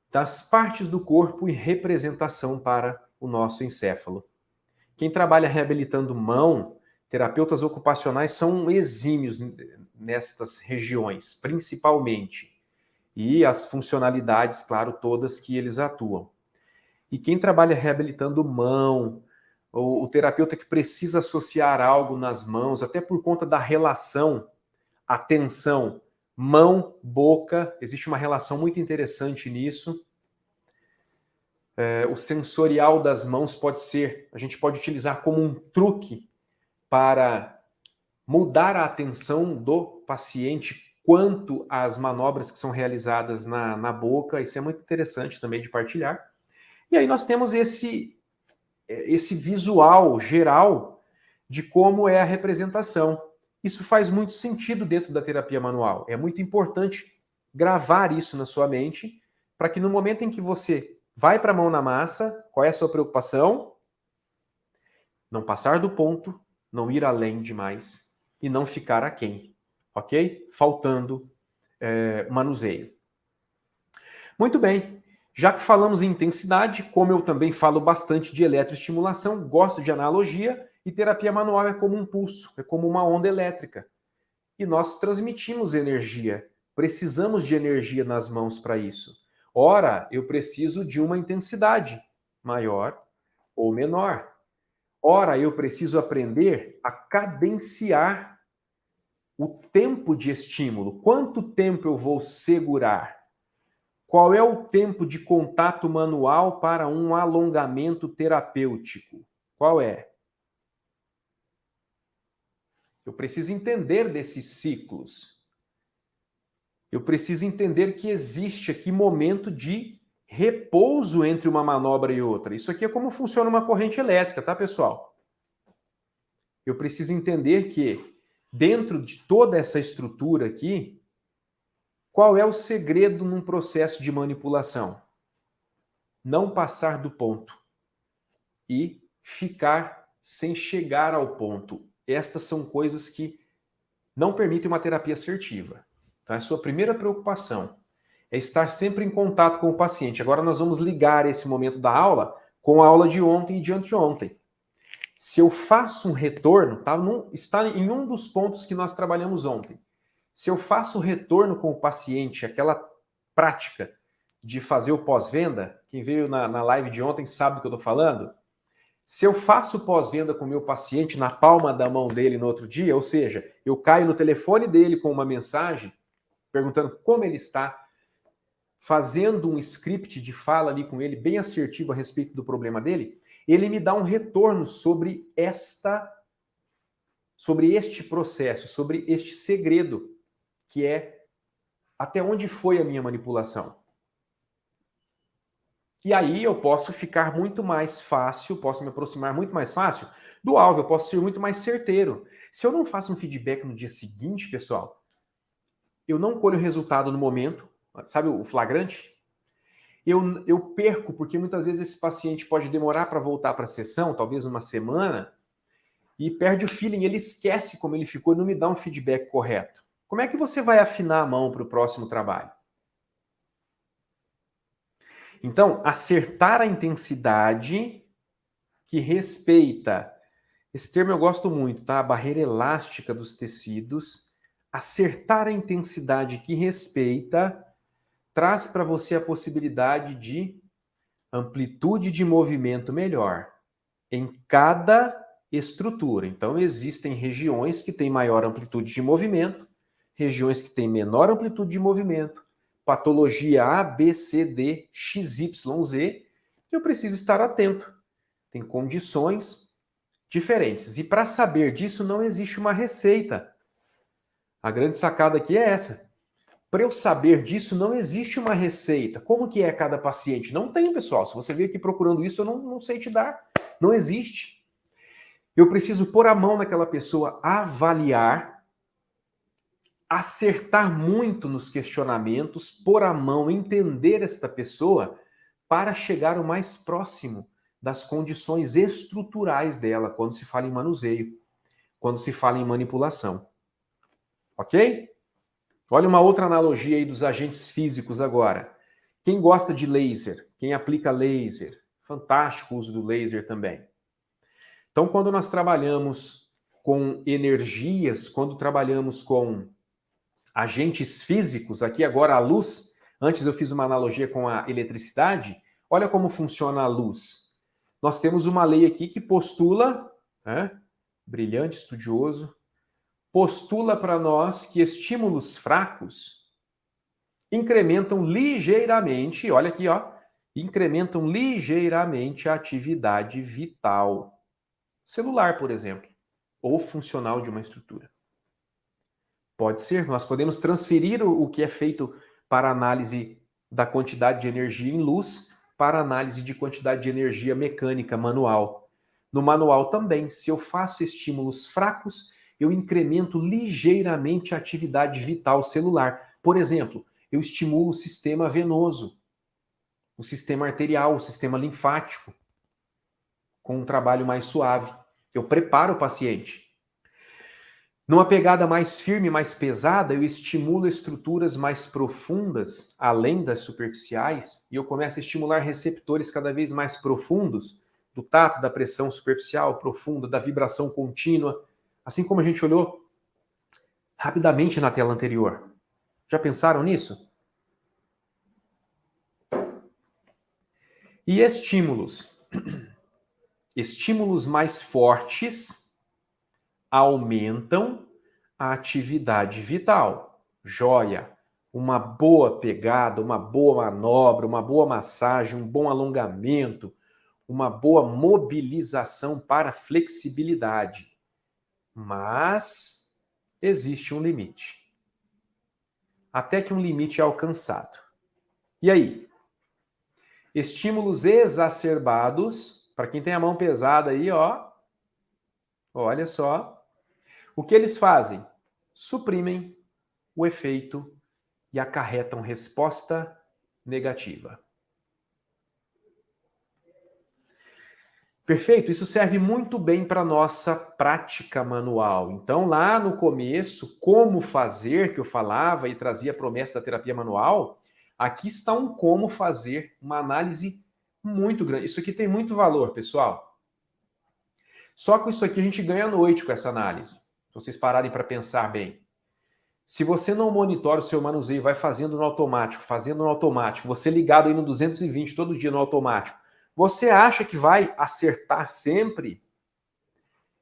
das partes do corpo e representação para o nosso encéfalo. Quem trabalha reabilitando mão, terapeutas ocupacionais são exímios nestas regiões, principalmente. E as funcionalidades, claro, todas que eles atuam. E quem trabalha reabilitando mão, o terapeuta que precisa associar algo nas mãos, até por conta da relação, atenção, mão-boca, existe uma relação muito interessante nisso. O sensorial das mãos pode ser, a gente pode utilizar como um truque para mudar a atenção do paciente quanto às manobras que são realizadas na boca. Isso é muito interessante também de partilhar. E aí nós temos esse visual geral de como é a representação. Isso faz muito sentido dentro da terapia manual. É muito importante gravar isso na sua mente para que no momento em que você vai para a mão na massa, qual é a sua preocupação? Não passar do ponto, não ir além demais e não ficar aquém, ok? Faltando manuseio. Muito bem. Já que falamos em intensidade, como eu também falo bastante de eletroestimulação, gosto de analogia, e terapia manual é como um pulso, é como uma onda elétrica. E nós transmitimos energia, precisamos de energia nas mãos para isso. Ora, eu preciso de uma intensidade maior ou menor. Ora, eu preciso aprender a cadenciar o tempo de estímulo. Quanto tempo eu vou segurar? Qual é o tempo de contato manual para um alongamento terapêutico? Qual é? Eu preciso entender desses ciclos. Eu preciso entender que existe aqui momento de repouso entre uma manobra e outra. Isso aqui é como funciona uma corrente elétrica, tá, pessoal? Eu preciso entender que dentro de toda essa estrutura aqui, qual é o segredo num processo de manipulação? Não passar do ponto e ficar sem chegar ao ponto. Estas são coisas que não permitem uma terapia assertiva. Então, a sua primeira preocupação é estar sempre em contato com o paciente. Agora nós vamos ligar esse momento da aula com a aula de ontem e de anteontem. Se eu faço um retorno, está em um dos pontos que nós trabalhamos ontem. Se eu faço o retorno com o paciente, aquela prática de fazer o pós-venda, quem veio na live de ontem sabe do que eu estou falando. Se eu faço pós-venda com o meu paciente na palma da mão dele no outro dia, ou seja, eu caio no telefone dele com uma mensagem perguntando como ele está, fazendo um script de fala ali com ele bem assertivo a respeito do problema dele, ele me dá um retorno sobre este processo, sobre este segredo, que é até onde foi a minha manipulação. E aí eu posso ficar muito mais fácil, posso me aproximar muito mais fácil do alvo, eu posso ser muito mais certeiro. Se eu não faço um feedback no dia seguinte, pessoal, eu não colho o resultado no momento, sabe o flagrante? Eu perco, porque muitas vezes esse paciente pode demorar para voltar para a sessão, talvez uma semana, e perde o feeling, ele esquece como ele ficou e não me dá um feedback correto. Como é que você vai afinar a mão para o próximo trabalho? Então, acertar a intensidade que respeita, esse termo eu gosto muito, tá? A barreira elástica dos tecidos, acertar a intensidade que respeita, traz para você a possibilidade de amplitude de movimento melhor em cada estrutura. Então, existem regiões que têm maior amplitude de movimento, regiões que têm menor amplitude de movimento, patologia A, B, C, D, X, Y, Z, que eu preciso estar atento. Tem condições diferentes. E para saber disso, não existe uma receita. A grande sacada aqui é essa. Para eu saber disso, não existe uma receita. Como que é cada paciente? Não tem, pessoal. Se você vir aqui procurando isso, eu não sei te dar. Não existe. Eu preciso pôr a mão naquela pessoa, avaliar, acertar muito nos questionamentos, pôr a mão, entender esta pessoa para chegar o mais próximo das condições estruturais dela quando se fala em manuseio, quando se fala em manipulação. Ok? Olha uma outra analogia aí dos agentes físicos agora. Quem gosta de laser, quem aplica laser, fantástico o uso do laser também. Então, quando nós trabalhamos com energias, quando trabalhamos com agentes físicos, aqui agora a luz, antes eu fiz uma analogia com a eletricidade, olha como funciona a luz. Nós temos uma lei aqui que postula, brilhante, estudioso, postula para nós que estímulos fracos incrementam ligeiramente, olha aqui, ó, incrementam ligeiramente a atividade vital celular, por exemplo, ou funcional de uma estrutura. Pode ser, nós podemos transferir o que é feito para análise da quantidade de energia em luz para análise de quantidade de energia mecânica manual. No manual também, se eu faço estímulos fracos, eu incremento ligeiramente a atividade vital celular. Por exemplo, eu estimulo o sistema venoso, o sistema arterial, o sistema linfático, com um trabalho mais suave. Eu preparo o paciente. Numa pegada mais firme, mais pesada, eu estimulo estruturas mais profundas, além das superficiais, e eu começo a estimular receptores cada vez mais profundos, do tato, da pressão superficial, profunda, da vibração contínua, assim como a gente olhou rapidamente na tela anterior. Já pensaram nisso? E estímulos. Estímulos mais fortes aumentam a atividade vital. Joia. Uma boa pegada, uma boa manobra, uma boa massagem, um bom alongamento, uma boa mobilização para flexibilidade. Mas existe um limite. Até que um limite é alcançado. E aí? Estímulos exacerbados, para quem tem a mão pesada aí, ó, olha só, o que eles fazem? Suprimem o efeito e acarretam resposta negativa. Perfeito? Isso serve muito bem para a nossa prática manual. Então, lá no começo, como fazer, que eu falava e trazia a promessa da terapia manual, aqui está um como fazer, uma análise muito grande. Isso aqui tem muito valor, pessoal. Só com isso aqui a gente ganha a noite com essa análise. Se vocês pararem para pensar bem. Se você não monitora o seu manuseio, vai fazendo no automático, você ligado aí no 220 todo dia no automático, você acha que vai acertar sempre?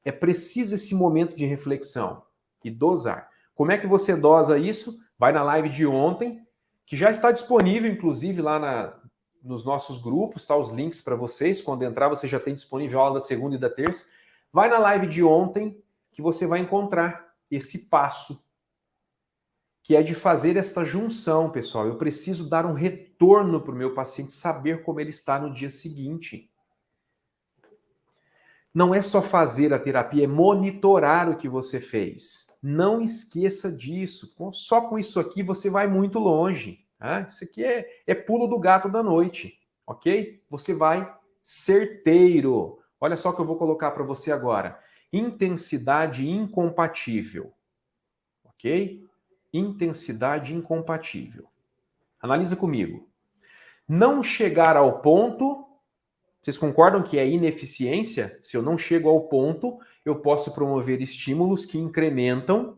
É preciso esse momento de reflexão e dosar. Como é que você dosa isso? Vai na live de ontem, que já está disponível, inclusive, lá nos nossos grupos, tá? Os links para vocês. Quando entrar, você já tem disponível a aula da segunda e da terça. Vai na live de ontem, que você vai encontrar esse passo, que é de fazer esta junção, pessoal. Eu preciso dar um retorno para o meu paciente, saber como ele está no dia seguinte. Não é só fazer a terapia, é monitorar o que você fez. Não esqueça disso. Só com isso aqui você vai muito longe. Tá? Isso aqui é pulo do gato da noite, ok? Você vai certeiro. Olha só o que eu vou colocar para você agora. Intensidade incompatível, ok? Intensidade incompatível. Analisa comigo. Não chegar ao ponto. Vocês concordam que é ineficiência? Se eu não chego ao ponto, eu posso promover estímulos que incrementam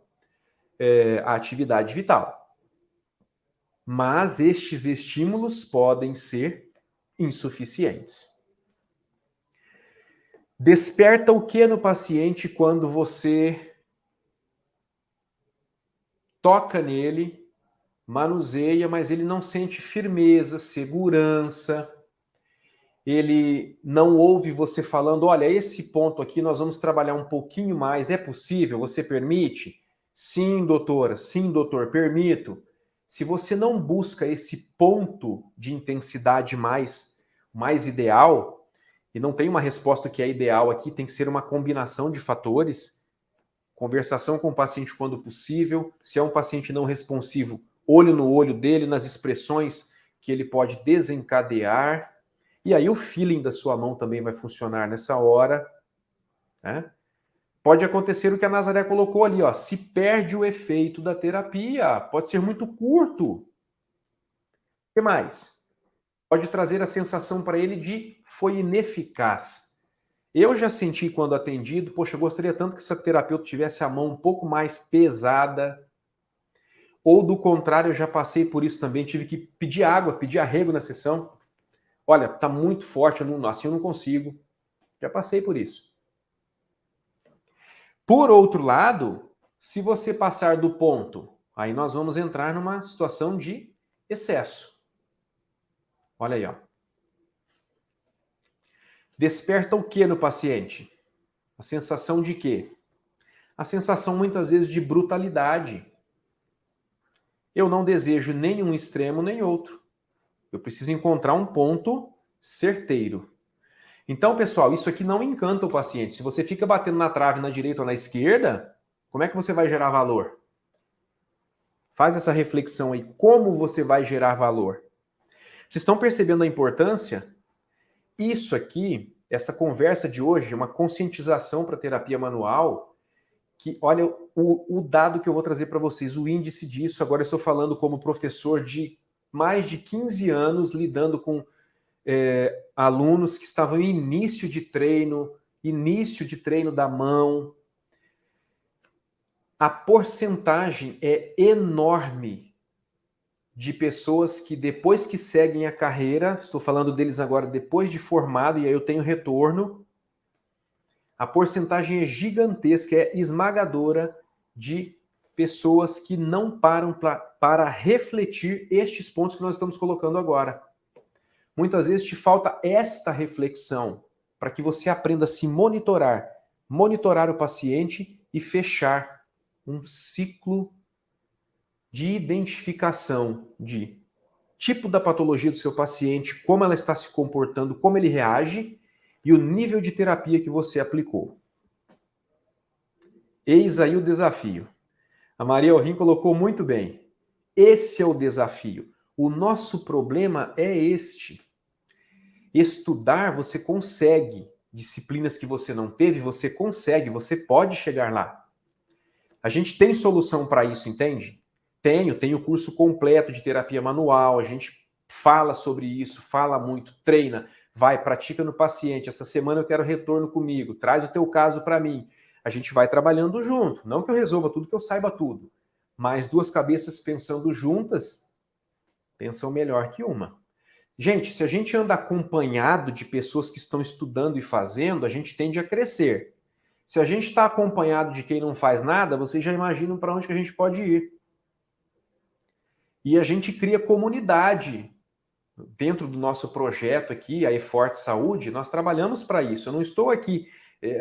a atividade vital. Mas estes estímulos podem ser insuficientes. Desperta o que no paciente quando você toca nele, manuseia, mas ele não sente firmeza, segurança, ele não ouve você falando, olha, esse ponto aqui nós vamos trabalhar um pouquinho mais, é possível? Você permite? Sim, doutora, sim, doutor, permito. Se você não busca esse ponto de intensidade mais ideal, e não tem uma resposta que é ideal aqui, tem que ser uma combinação de fatores, conversação com o paciente quando possível, se é um paciente não responsivo, olho no olho dele, nas expressões que ele pode desencadear. E aí o feeling da sua mão também vai funcionar nessa hora. Né? Pode acontecer o que a Nazaré colocou ali, ó, se perde o efeito da terapia, pode ser muito curto. O que mais? Pode trazer a sensação para ele de foi ineficaz. Eu já senti quando atendido, poxa, eu gostaria tanto que essa terapeuta tivesse a mão um pouco mais pesada. Ou do contrário, eu já passei por isso também, tive que pedir água, pedir arrego na sessão. Olha, tá muito forte, assim eu não consigo. Já passei por isso. Por outro lado, se você passar do ponto, aí nós vamos entrar numa situação de excesso. Olha aí, ó. Desperta o que no paciente? A sensação de quê? A sensação muitas vezes de brutalidade. Eu não desejo nem um extremo nem outro. Eu preciso encontrar um ponto certeiro. Então, pessoal, isso aqui não encanta o paciente. Se você fica batendo na trave na direita ou na esquerda, como é que você vai gerar valor? Faz essa reflexão aí. Como você vai gerar valor? Vocês estão percebendo a importância? Isso aqui, essa conversa de hoje, uma conscientização para a terapia manual, que, olha, o dado que eu vou trazer para vocês, o índice disso, agora eu estou falando como professor de mais de 15 anos, lidando com alunos que estavam em início de treino da mão. A porcentagem é enorme de pessoas que depois que seguem a carreira, estou falando deles agora depois de formado, e aí eu tenho retorno, a porcentagem é gigantesca, é esmagadora de pessoas que não param para refletir estes pontos que nós estamos colocando agora. Muitas vezes te falta esta reflexão para que você aprenda a se monitorar o paciente e fechar um ciclo de identificação de tipo da patologia do seu paciente, como ela está se comportando, como ele reage e o nível de terapia que você aplicou. Eis aí o desafio. A Maria Alvim colocou muito bem. Esse é o desafio. O nosso problema é este. Estudar você consegue. Disciplinas que você não teve, você consegue, você pode chegar lá. A gente tem solução para isso, entende? Tenho curso completo de terapia manual, a gente fala sobre isso, fala muito, treina, vai, pratica no paciente. Essa semana eu quero retorno comigo, traz o teu caso para mim. A gente vai trabalhando junto, não que eu resolva tudo, que eu saiba tudo, mas duas cabeças pensando juntas, pensam melhor que uma. Gente, se a gente anda acompanhado de pessoas que estão estudando e fazendo, a gente tende a crescer. Se a gente está acompanhado de quem não faz nada, vocês já imaginam para onde que a gente pode ir. E a gente cria comunidade. Dentro do nosso projeto aqui, a eForte Saúde, nós trabalhamos para isso. Eu não estou aqui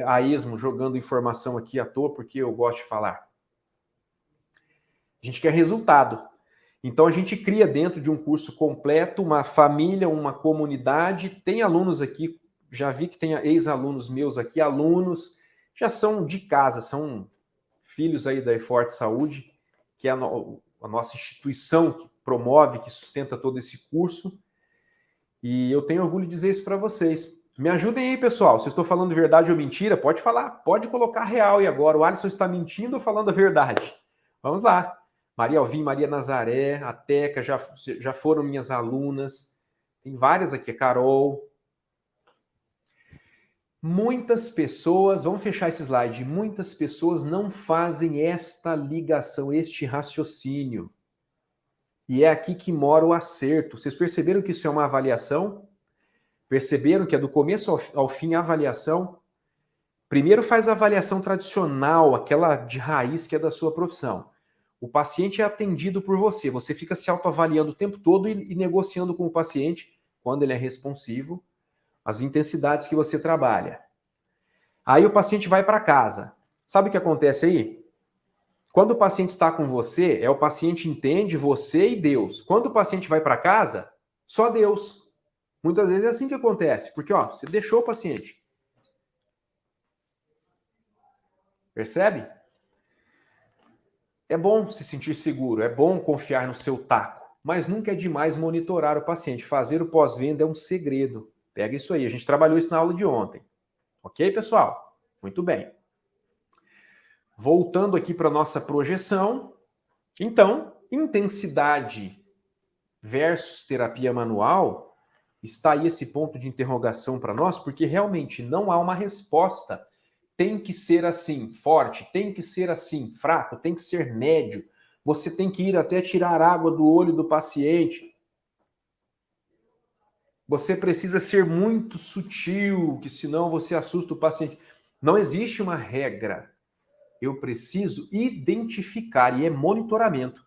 a esmo jogando informação aqui à toa porque eu gosto de falar. A gente quer resultado. Então a gente cria dentro de um curso completo uma família, uma comunidade. Tem alunos aqui, já vi que tem ex-alunos meus aqui, alunos já são de casa, são filhos aí da eForte Saúde, que é a nossa instituição que promove, que sustenta todo esse curso. E eu tenho orgulho de dizer isso para vocês. Me ajudem aí, pessoal. Se eu estou falando verdade ou mentira, pode falar, pode colocar real. E agora, o Alisson está mentindo ou falando a verdade? Vamos lá. Maria Alvim, Maria Nazaré, a Teca já foram minhas alunas. Tem várias aqui, a Carol. Muitas pessoas, vamos fechar esse slide, muitas pessoas não fazem esta ligação, este raciocínio. E é aqui que mora o acerto. Vocês perceberam que isso é uma avaliação? Perceberam que é do começo ao fim a avaliação? Primeiro faz a avaliação tradicional, aquela de raiz que é da sua profissão. O paciente é atendido por você, você fica se autoavaliando o tempo todo e negociando com o paciente, quando ele é responsivo, as intensidades que você trabalha. Aí o paciente vai para casa. Sabe o que acontece aí? Quando o paciente está com você, o paciente entende você e Deus. Quando o paciente vai para casa, só Deus. Muitas vezes é assim que acontece, porque você deixou o paciente. Percebe? É bom se sentir seguro, é bom confiar no seu taco, mas nunca é demais monitorar o paciente. Fazer o pós-venda é um segredo. Pega isso aí, a gente trabalhou isso na aula de ontem. Ok, pessoal? Muito bem. Voltando aqui para a nossa projeção. Então, intensidade versus terapia manual, está aí esse ponto de interrogação para nós, porque realmente não há uma resposta. Tem que ser assim, forte, tem que ser assim, fraco, tem que ser médio. Você tem que ir até tirar água do olho do paciente. Você precisa ser muito sutil, que senão você assusta o paciente. Não existe uma regra. Eu preciso identificar, e é monitoramento.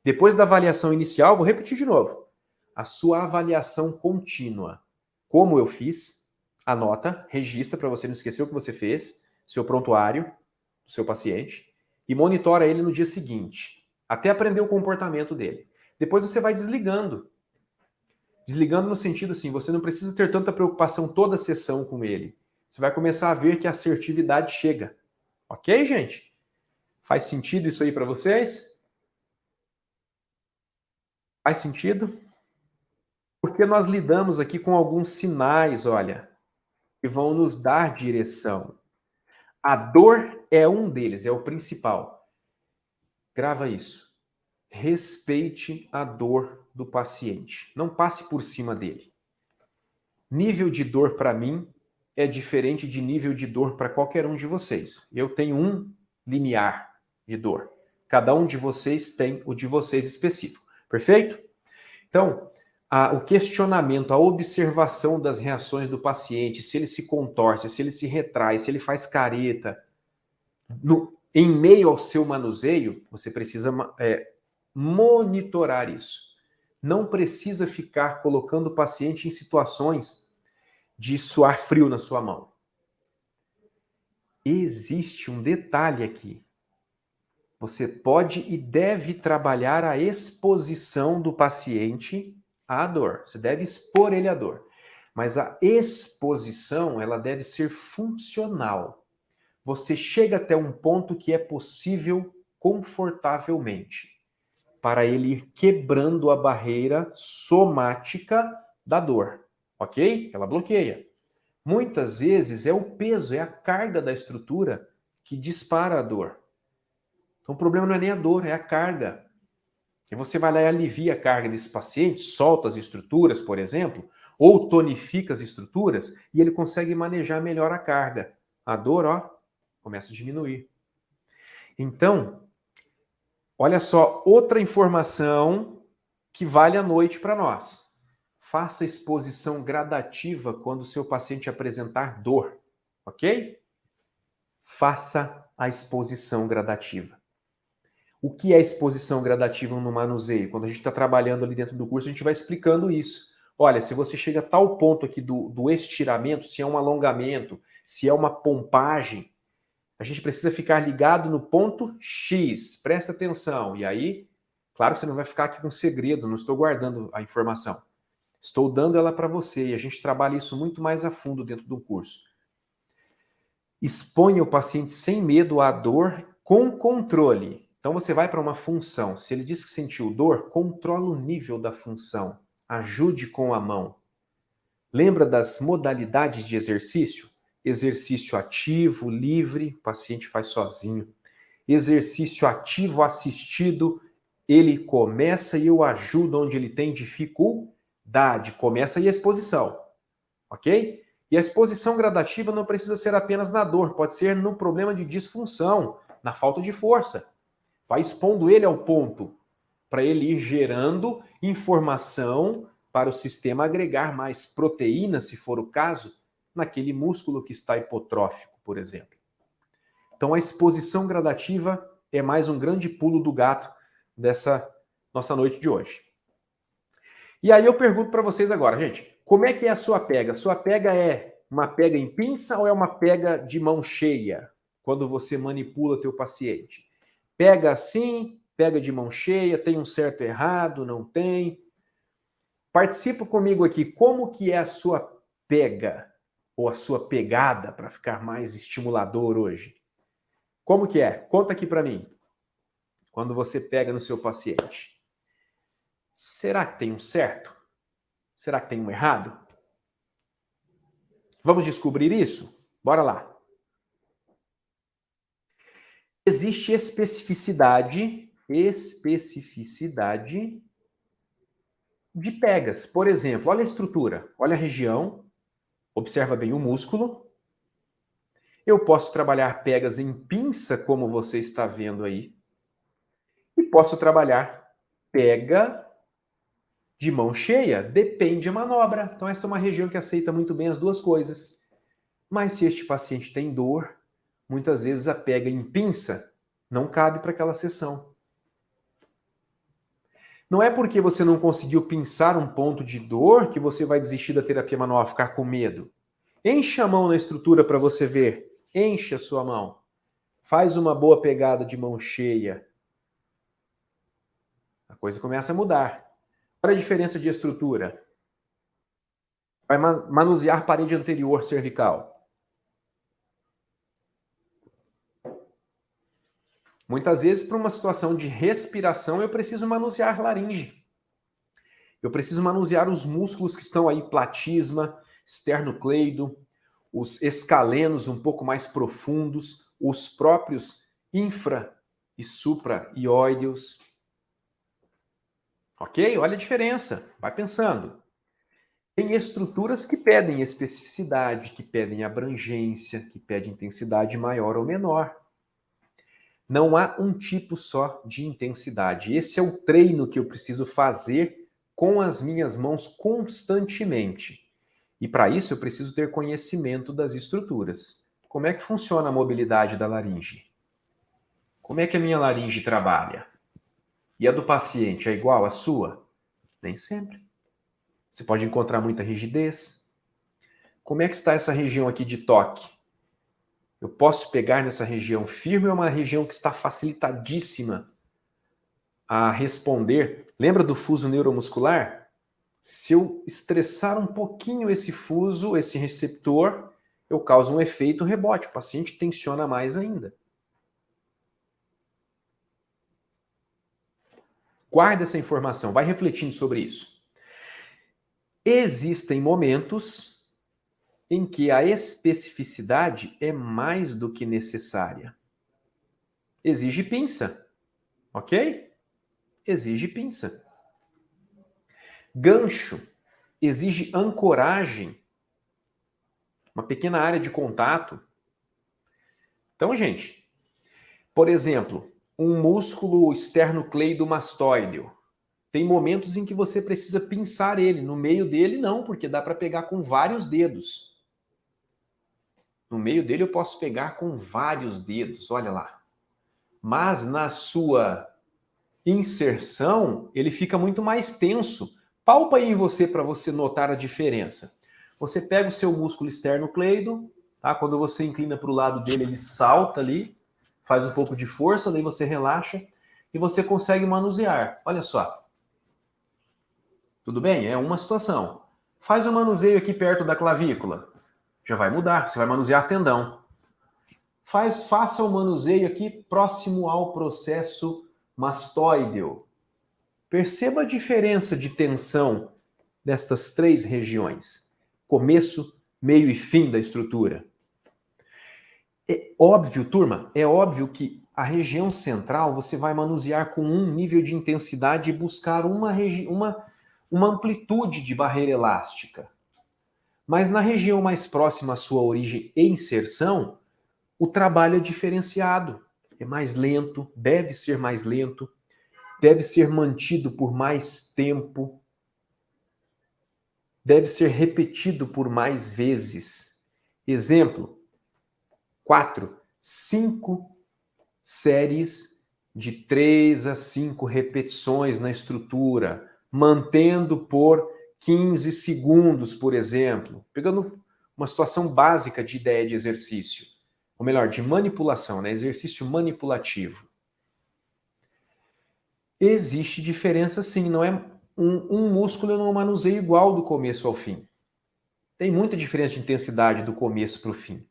Depois da avaliação inicial, vou repetir de novo. A sua avaliação contínua. Como eu fiz, anota, registra para você não esquecer o que você fez, seu prontuário, do seu paciente, e monitora ele no dia seguinte, até aprender o comportamento dele. Depois você vai desligando. Desligando no sentido assim, você não precisa ter tanta preocupação toda a sessão com ele. Você vai começar a ver que a assertividade chega. Ok, gente? Faz sentido isso aí para vocês? Faz sentido? Porque nós lidamos aqui com alguns sinais, olha, que vão nos dar direção. A dor é um deles, é o principal. Grava isso. Respeite a dor do paciente. Não passe por cima dele. Nível de dor para mim é diferente de nível de dor para qualquer um de vocês. Eu tenho um limiar de dor. Cada um de vocês tem o de vocês específico. Perfeito? Então, o questionamento, a observação das reações do paciente, se ele se contorce, se ele se retrai, se ele faz careta, em meio ao seu manuseio, você precisa monitorar isso. Não precisa ficar colocando o paciente em situações de suar frio na sua mão. Existe um detalhe aqui. Você pode e deve trabalhar a exposição do paciente à dor. Você deve expor ele à dor. Mas a exposição, ela deve ser funcional. Você chega até um ponto que é possível confortavelmente, para ele ir quebrando a barreira somática da dor, ok? Ela bloqueia. Muitas vezes é o peso, é a carga da estrutura que dispara a dor. Então o problema não é nem a dor, é a carga. E você vai lá e alivia a carga desse paciente, solta as estruturas, por exemplo, ou tonifica as estruturas, e ele consegue manejar melhor a carga. A dor, ó, começa a diminuir. Então, olha só, outra informação que vale à noite para nós. Faça exposição gradativa quando o seu paciente apresentar dor, ok? Faça a exposição gradativa. O que é exposição gradativa no manuseio? Quando a gente está trabalhando ali dentro do curso, a gente vai explicando isso. Olha, se você chega a tal ponto aqui do estiramento, se é um alongamento, se é uma pompagem, a gente precisa ficar ligado no ponto X. Presta atenção. E aí, claro que você não vai ficar aqui com segredo, não estou guardando a informação. Estou dando ela para você e a gente trabalha isso muito mais a fundo dentro do curso. Exponha o paciente sem medo à dor com controle. Então você vai para uma função. Se ele diz que sentiu dor, controla o nível da função. Ajude com a mão. Lembra das modalidades de exercício? Exercício ativo, livre, o paciente faz sozinho. Exercício ativo assistido, ele começa e eu ajudo onde ele tem dificuldade. Começa aí a exposição, ok? E a exposição gradativa não precisa ser apenas na dor, pode ser no problema de disfunção, na falta de força. Vai expondo ele ao ponto, para ele ir gerando informação para o sistema agregar mais proteína, se for o caso, naquele músculo que está hipotrófico, por exemplo. Então a exposição gradativa é mais um grande pulo do gato dessa nossa noite de hoje. E aí eu pergunto para vocês agora, gente, como é que é a sua pega? A sua pega é uma pega em pinça ou é uma pega de mão cheia? Quando você manipula teu paciente. Pega assim, pega de mão cheia, tem um certo errado, não tem? Participa comigo aqui, como que é a sua pega? Ou a sua pegada, para ficar mais estimulador hoje? Como que é? Conta aqui para mim. Quando você pega no seu paciente. Será que tem um certo? Será que tem um errado? Vamos descobrir isso? Bora lá. Existe especificidade de pegas. Por exemplo, olha a estrutura, olha a região, observa bem o músculo. Eu posso trabalhar pegas em pinça, como você está vendo aí, e posso trabalhar pega de mão cheia, depende da manobra. Então essa é uma região que aceita muito bem as duas coisas. Mas se este paciente tem dor, muitas vezes a pega em pinça não cabe para aquela sessão. Não é porque você não conseguiu pinçar um ponto de dor que você vai desistir da terapia manual, ficar com medo. Enche a mão na estrutura para você ver. Enche a sua mão. Faz uma boa pegada de mão cheia. A coisa começa a mudar. Olha a diferença de estrutura. Vai manusear parede anterior cervical. Muitas vezes, para uma situação de respiração, eu preciso manusear laringe. Eu preciso manusear os músculos que estão aí, platisma, esternocleido, os escalenos um pouco mais profundos, os próprios infra e supra-ióideos. Ok? Olha a diferença. Vai pensando. Tem estruturas que pedem especificidade, que pedem abrangência, que pedem intensidade maior ou menor. Não há um tipo só de intensidade. Esse é o treino que eu preciso fazer com as minhas mãos constantemente. E para isso eu preciso ter conhecimento das estruturas. Como é que funciona a mobilidade da laringe? Como é que a minha laringe trabalha? E a do paciente é igual à sua? Nem sempre. Você pode encontrar muita rigidez. Como é que está essa região aqui de toque? Eu posso pegar nessa região firme ou é uma região que está facilitadíssima a responder? Lembra do fuso neuromuscular? Se eu estressar um pouquinho esse fuso, esse receptor, eu causo um efeito rebote. O paciente tensiona mais ainda. Guarda essa informação, vai refletindo sobre isso. Existem momentos em que a especificidade é mais do que necessária. Exige pinça, ok? Exige pinça. Gancho exige ancoragem, uma pequena área de contato. Então, gente, por exemplo, um músculo esternocleidomastoideo. Tem momentos em que você precisa pinçar ele. No meio dele, não, porque dá para pegar com vários dedos. No meio dele eu posso pegar com vários dedos, olha lá. Mas na sua inserção, ele fica muito mais tenso. Palpa aí em você para você notar a diferença. Você pega o seu músculo esternocleido, tá? Quando você inclina para o lado dele, ele salta ali, faz um pouco de força, daí você relaxa e você consegue manusear. Olha só. Tudo bem? É uma situação. Faz o manuseio aqui perto da clavícula. Já vai mudar, você vai manusear tendão. Faça o manuseio aqui próximo ao processo mastoideo. Perceba a diferença de tensão destas três regiões. Começo, meio e fim da estrutura. É óbvio, turma, é óbvio que a região central você vai manusear com um nível de intensidade e buscar uma amplitude de barreira elástica. Mas na região mais próxima à sua origem e inserção, o trabalho é diferenciado. É mais lento, deve ser mais lento, deve ser mantido por mais tempo, deve ser repetido por mais vezes. Exemplo, 4, 5 séries de 3 a 5 repetições na estrutura, mantendo por 15 segundos, por exemplo. Pegando uma situação básica de ideia de exercício, ou melhor, de manipulação, né? Exercício manipulativo. Existe diferença sim, não é um músculo eu não manuseio igual do começo ao fim. Tem muita diferença de intensidade do começo para o fim.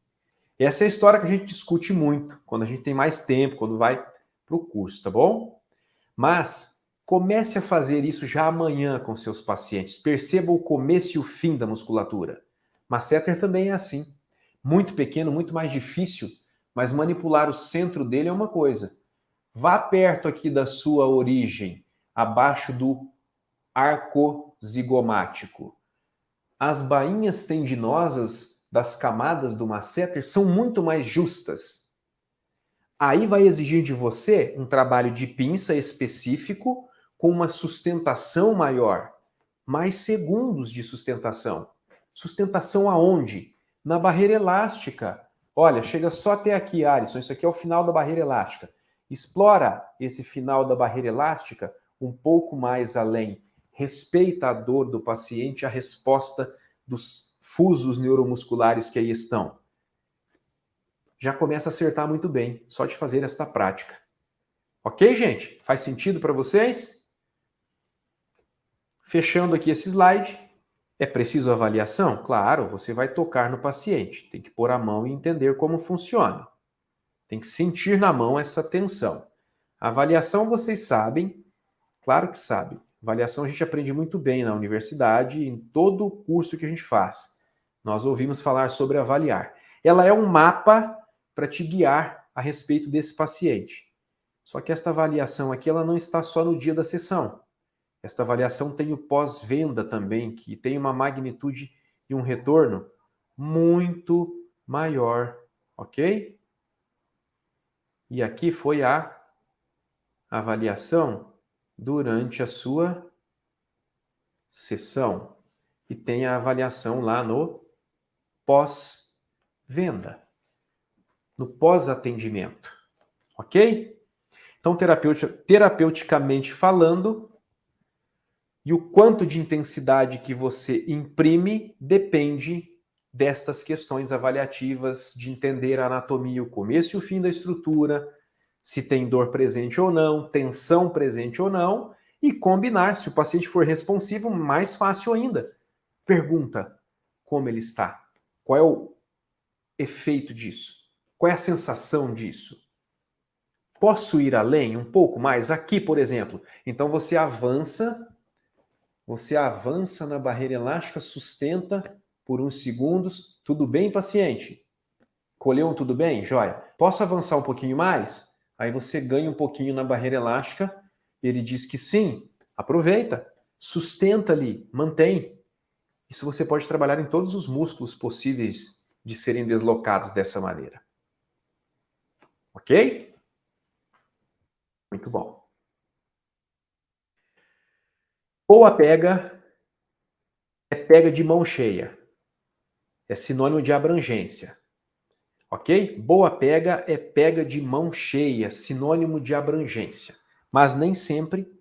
Essa é a história que a gente discute muito, quando a gente tem mais tempo, quando vai para o curso, tá bom? Mas comece a fazer isso já amanhã com seus pacientes. Perceba o começo e o fim da musculatura. Masseter também é assim. Muito pequeno, muito mais difícil, mas manipular o centro dele é uma coisa. Vá perto aqui da sua origem, abaixo do arco zigomático. As bainhas tendinosas das camadas do masseter são muito mais justas. Aí vai exigir de você um trabalho de pinça específico com uma sustentação maior. Mais segundos de sustentação. Sustentação aonde? Na barreira elástica. Olha, chega só até aqui, Alisson. Isso aqui é o final da barreira elástica. Explora esse final da barreira elástica um pouco mais além. Respeita a dor do paciente, a resposta dos fusos neuromusculares que aí estão. Já começa a acertar muito bem, só de fazer esta prática. Ok, gente? Faz sentido para vocês? Fechando aqui esse slide, é preciso avaliação? Claro, você vai tocar no paciente, tem que pôr a mão e entender como funciona. Tem que sentir na mão essa tensão. A avaliação vocês sabem, claro que sabem. Avaliação a gente aprende muito bem na universidade, em todo o curso que a gente faz. Nós ouvimos falar sobre avaliar. Ela é um mapa para te guiar a respeito desse paciente. Só que esta avaliação aqui, ela não está só no dia da sessão. Esta avaliação tem o pós-venda também, que tem uma magnitude e um retorno muito maior, ok? E aqui foi a avaliação durante a sua sessão. E tem a avaliação lá no pós-venda, no pós-atendimento, ok? Então, terapeuticamente falando, e o quanto de intensidade que você imprime depende destas questões avaliativas de entender a anatomia, o começo e o fim da estrutura, se tem dor presente ou não, tensão presente ou não, e combinar, se o paciente for responsivo, mais fácil ainda. Pergunta como ele está, qual é o efeito disso, qual é a sensação disso. Posso ir além, um pouco mais? Aqui, por exemplo. Então você avança na barreira elástica, sustenta por uns segundos. Tudo bem, paciente? Colheu um tudo bem? Joia. Posso avançar um pouquinho mais? Aí você ganha um pouquinho na barreira elástica. Ele diz que sim. Aproveita. Sustenta ali. Mantém. Isso você pode trabalhar em todos os músculos possíveis de serem deslocados dessa maneira. Ok? Muito bom. Boa pega é pega de mão cheia. É sinônimo de abrangência. Ok? Boa pega é pega de mão cheia, sinônimo de abrangência. Mas nem sempre,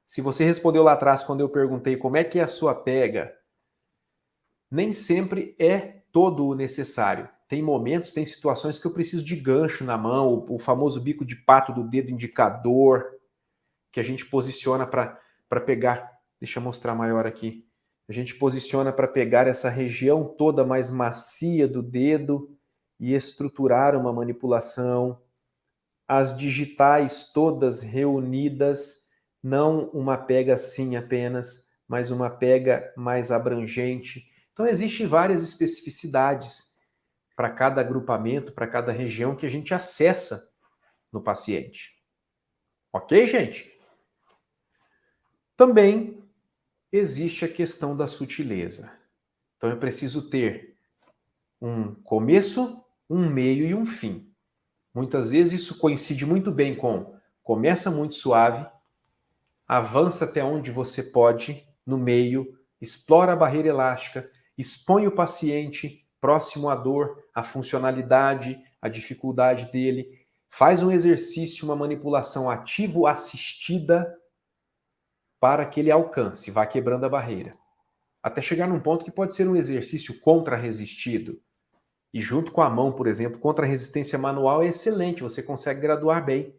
se você respondeu lá atrás quando eu perguntei como é que é a sua pega, nem sempre é todo o necessário. Tem momentos, tem situações que eu preciso de gancho na mão, o famoso bico de pato do dedo indicador, que a gente posiciona para pegar. Deixa eu mostrar maior aqui. A gente posiciona para pegar essa região toda mais macia do dedo e estruturar uma manipulação. As digitais todas reunidas, não uma pega assim apenas, mas uma pega mais abrangente. Então, existem várias especificidades para cada agrupamento, para cada região que a gente acessa no paciente. Ok, gente? Também existe a questão da sutileza. Então, eu preciso ter um começo, um meio e um fim. Muitas vezes isso coincide muito bem com começa muito suave, avança até onde você pode, no meio, explora a barreira elástica, expõe o paciente próximo à dor, à funcionalidade, à dificuldade dele, faz um exercício, uma manipulação ativo-assistida para que ele alcance, vá quebrando a barreira. Até chegar num ponto que pode ser um exercício contra-resistido. E junto com a mão, por exemplo, contra-resistência manual é excelente, você consegue graduar bem.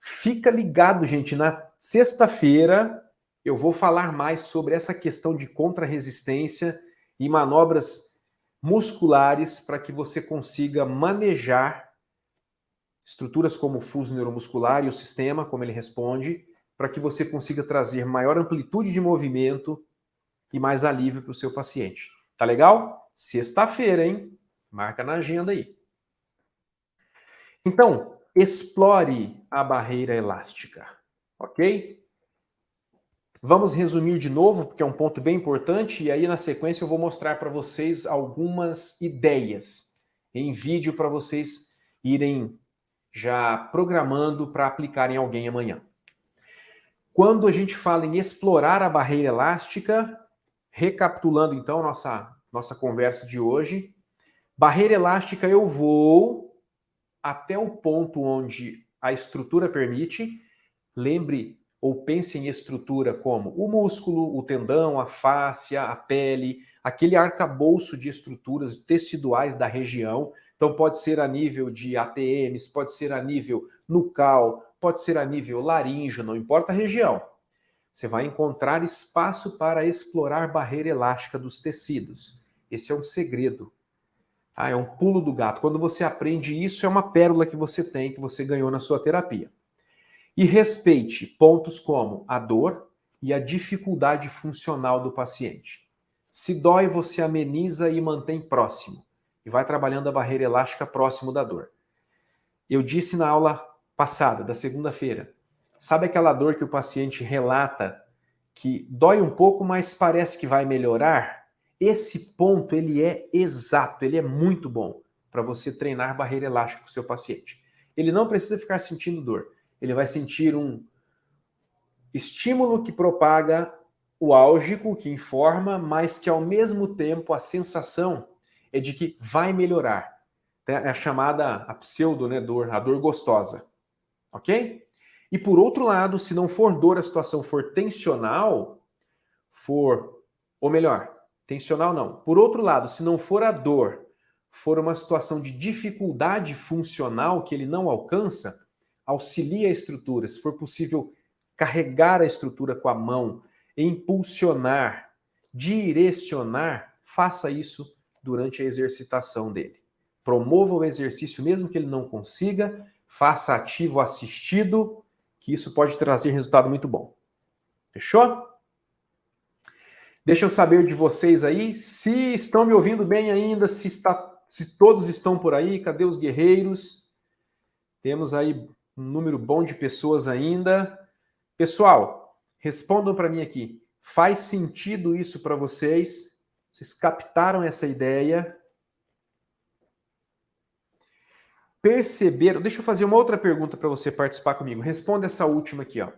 Fica ligado, gente, na sexta-feira eu vou falar mais sobre essa questão de contra-resistência e manobras musculares para que você consiga manejar estruturas como o fuso neuromuscular e o sistema, como ele responde, para que você consiga trazer maior amplitude de movimento e mais alívio para o seu paciente. Tá legal? Sexta-feira, hein? Marca na agenda aí. Então, explore a barreira elástica, ok? Vamos resumir de novo, porque é um ponto bem importante, e aí na sequência eu vou mostrar para vocês algumas ideias em vídeo para vocês irem já programando para aplicar em alguém amanhã. Quando a gente fala em explorar a barreira elástica, recapitulando então nossa conversa de hoje, barreira elástica eu vou até o ponto onde a estrutura permite. Lembre ou pense em estrutura como o músculo, o tendão, a fáscia, a pele, aquele arcabouço de estruturas teciduais da região. Então pode ser a nível de ATMs, pode ser a nível nucal, pode ser a nível laríngeo, não importa a região. Você vai encontrar espaço para explorar barreira elástica dos tecidos. Esse é um segredo. É um pulo do gato. Quando você aprende isso, é uma pérola que você tem, que você ganhou na sua terapia. E respeite pontos como a dor e a dificuldade funcional do paciente. Se dói, você ameniza e mantém próximo. E vai trabalhando a barreira elástica próximo da dor. Eu disse na aula passada, da segunda-feira, sabe aquela dor que o paciente relata que dói um pouco, mas parece que vai melhorar? Esse ponto, ele é exato, ele é muito bom para você treinar barreira elástica com o seu paciente. Ele não precisa ficar sentindo dor. Ele vai sentir um estímulo que propaga o álgico, que informa, mas que ao mesmo tempo a sensação é de que vai melhorar. É a chamada a pseudo, né, dor, a dor gostosa. Ok? E por outro lado, se não for dor, a situação for tensional, ou melhor, tensional não. Por outro lado, se não for a dor, for uma situação de dificuldade funcional que ele não alcança, auxilie a estrutura. Se for possível carregar a estrutura com a mão, impulsionar, direcionar, faça isso durante a exercitação dele. Promova o exercício mesmo que ele não consiga, faça ativo assistido, que isso pode trazer resultado muito bom. Fechou? Deixa eu saber de vocês aí, se estão me ouvindo bem ainda, se todos estão por aí, cadê os guerreiros? Temos aí um número bom de pessoas ainda. Pessoal, respondam para mim aqui. Faz sentido isso para vocês? Vocês captaram essa ideia? Perceberam? Deixa eu fazer uma outra pergunta para você participar comigo. Responda essa última aqui, ó.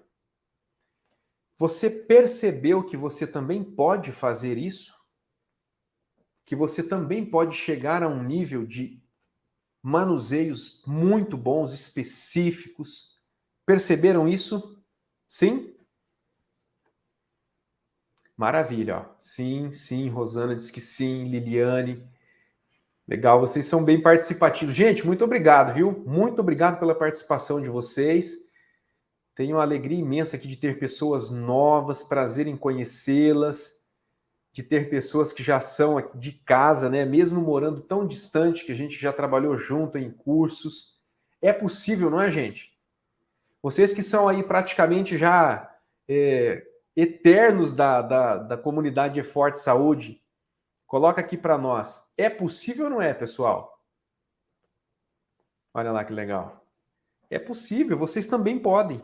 Você percebeu que você também pode fazer isso? Que você também pode chegar a um nível de manuseios muito bons, específicos? Perceberam isso? Sim? Maravilha, ó. Sim, sim, Rosana diz que sim, Liliane. Legal, vocês são bem participativos. Gente, muito obrigado, viu? Muito obrigado pela participação de vocês. Tenho uma alegria imensa aqui de ter pessoas novas, prazer em conhecê-las, de ter pessoas que já são de casa, né? Mesmo morando tão distante, que a gente já trabalhou junto em cursos. É possível, não é, gente? Vocês que são aí praticamente já eternos da comunidade de Forte Saúde, coloca aqui para nós. É possível ou não é, pessoal? Olha lá que legal. É possível, vocês também podem.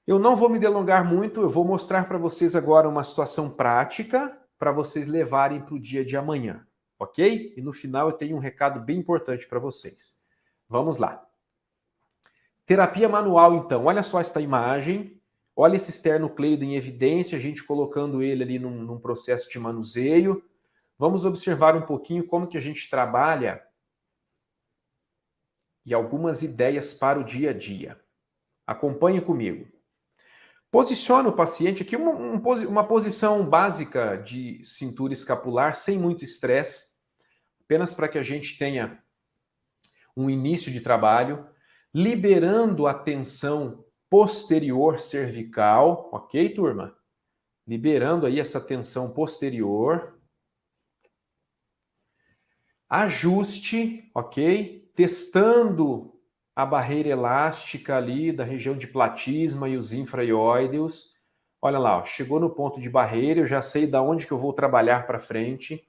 Eu não vou me delongar muito, eu vou mostrar para vocês agora uma situação prática para vocês levarem para o dia de amanhã, ok? E no final eu tenho um recado bem importante para vocês. Vamos lá. Terapia manual, então. Olha só esta imagem. Olha esse esternocleido em evidência, a gente colocando ele ali num processo de manuseio. Vamos observar um pouquinho como que a gente trabalha e algumas ideias para o dia a dia. Acompanhe comigo. Posiciona o paciente aqui, uma posição básica de cintura escapular, sem muito estresse, apenas para que a gente tenha um início de trabalho, liberando a tensão posterior cervical, ok, turma? Liberando aí essa tensão posterior. Ajuste, ok? Testando a barreira elástica ali da região de platisma e os infraioideus. Olha lá, ó, chegou no ponto de barreira, eu já sei da onde que eu vou trabalhar para frente.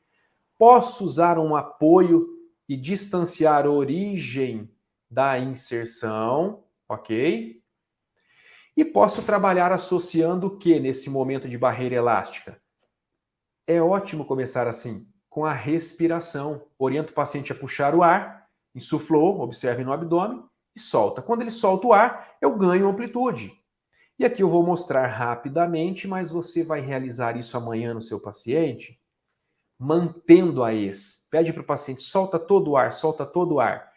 Posso usar um apoio e distanciar a origem da inserção, ok? E posso trabalhar associando o que nesse momento de barreira elástica? É ótimo começar assim, com a respiração. Oriento o paciente a puxar o ar, insuflou, observe no abdômen, e solta. Quando ele solta o ar, eu ganho amplitude. E aqui eu vou mostrar rapidamente, mas você vai realizar isso amanhã no seu paciente, mantendo a ex. Pede para o paciente, solta todo o ar, solta todo o ar.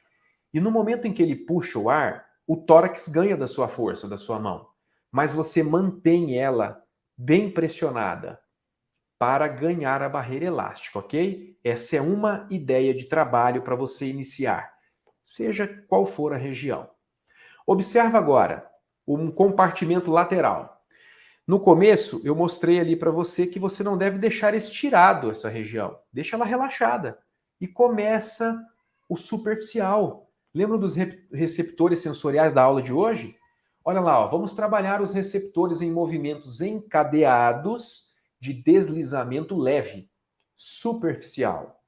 E no momento em que ele puxa o ar, o tórax ganha da sua força, da sua mão. Mas você mantém ela bem pressionada para ganhar a barreira elástica, ok? Essa é uma ideia de trabalho para você iniciar, seja qual for a região. Observa agora um compartimento lateral. No começo, eu mostrei ali para você que você não deve deixar estirado essa região. Deixa ela relaxada. E começa o superficial. Lembra dos receptores sensoriais da aula de hoje? Olha lá, ó, vamos trabalhar os receptores em movimentos encadeados de deslizamento leve, superficial.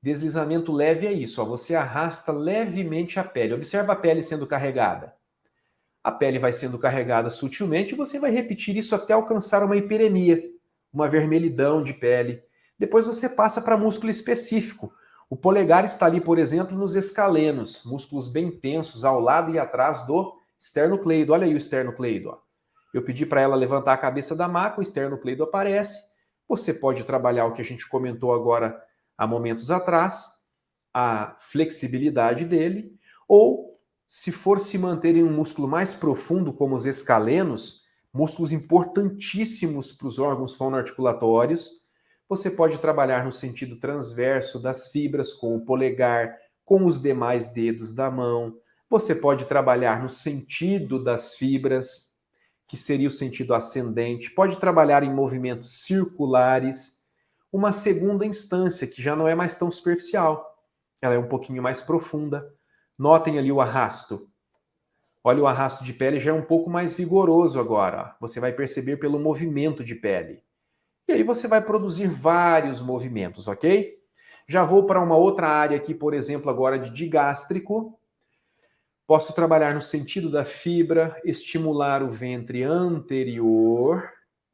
Deslizamento leve é isso, ó, você arrasta levemente a pele. Observa a pele sendo carregada. A pele vai sendo carregada sutilmente e você vai repetir isso até alcançar uma hiperemia, uma vermelhidão de pele. Depois você passa para músculo específico. O polegar está ali, por exemplo, nos escalenos, músculos bem tensos ao lado e atrás do esternocleido. Olha aí o esternocleido. Ó. Eu pedi para ela levantar a cabeça da maca, o esternocleido aparece. Você pode trabalhar o que a gente comentou agora há momentos atrás, a flexibilidade dele, ou se for se manter em um músculo mais profundo, como os escalenos, músculos importantíssimos para os órgãos fonoarticulatórios, você pode trabalhar no sentido transverso das fibras com o polegar, com os demais dedos da mão. Você pode trabalhar no sentido das fibras, que seria o sentido ascendente. Pode trabalhar em movimentos circulares. Uma segunda instância, que já não é mais tão superficial. Ela é um pouquinho mais profunda. Notem ali o arrasto. Olha, o arrasto de pele já é um pouco mais vigoroso agora. Você vai perceber pelo movimento de pele. E aí você vai produzir vários movimentos, ok? Já vou para uma outra área aqui, por exemplo, agora de digástrico. Posso trabalhar no sentido da fibra, estimular o ventre anterior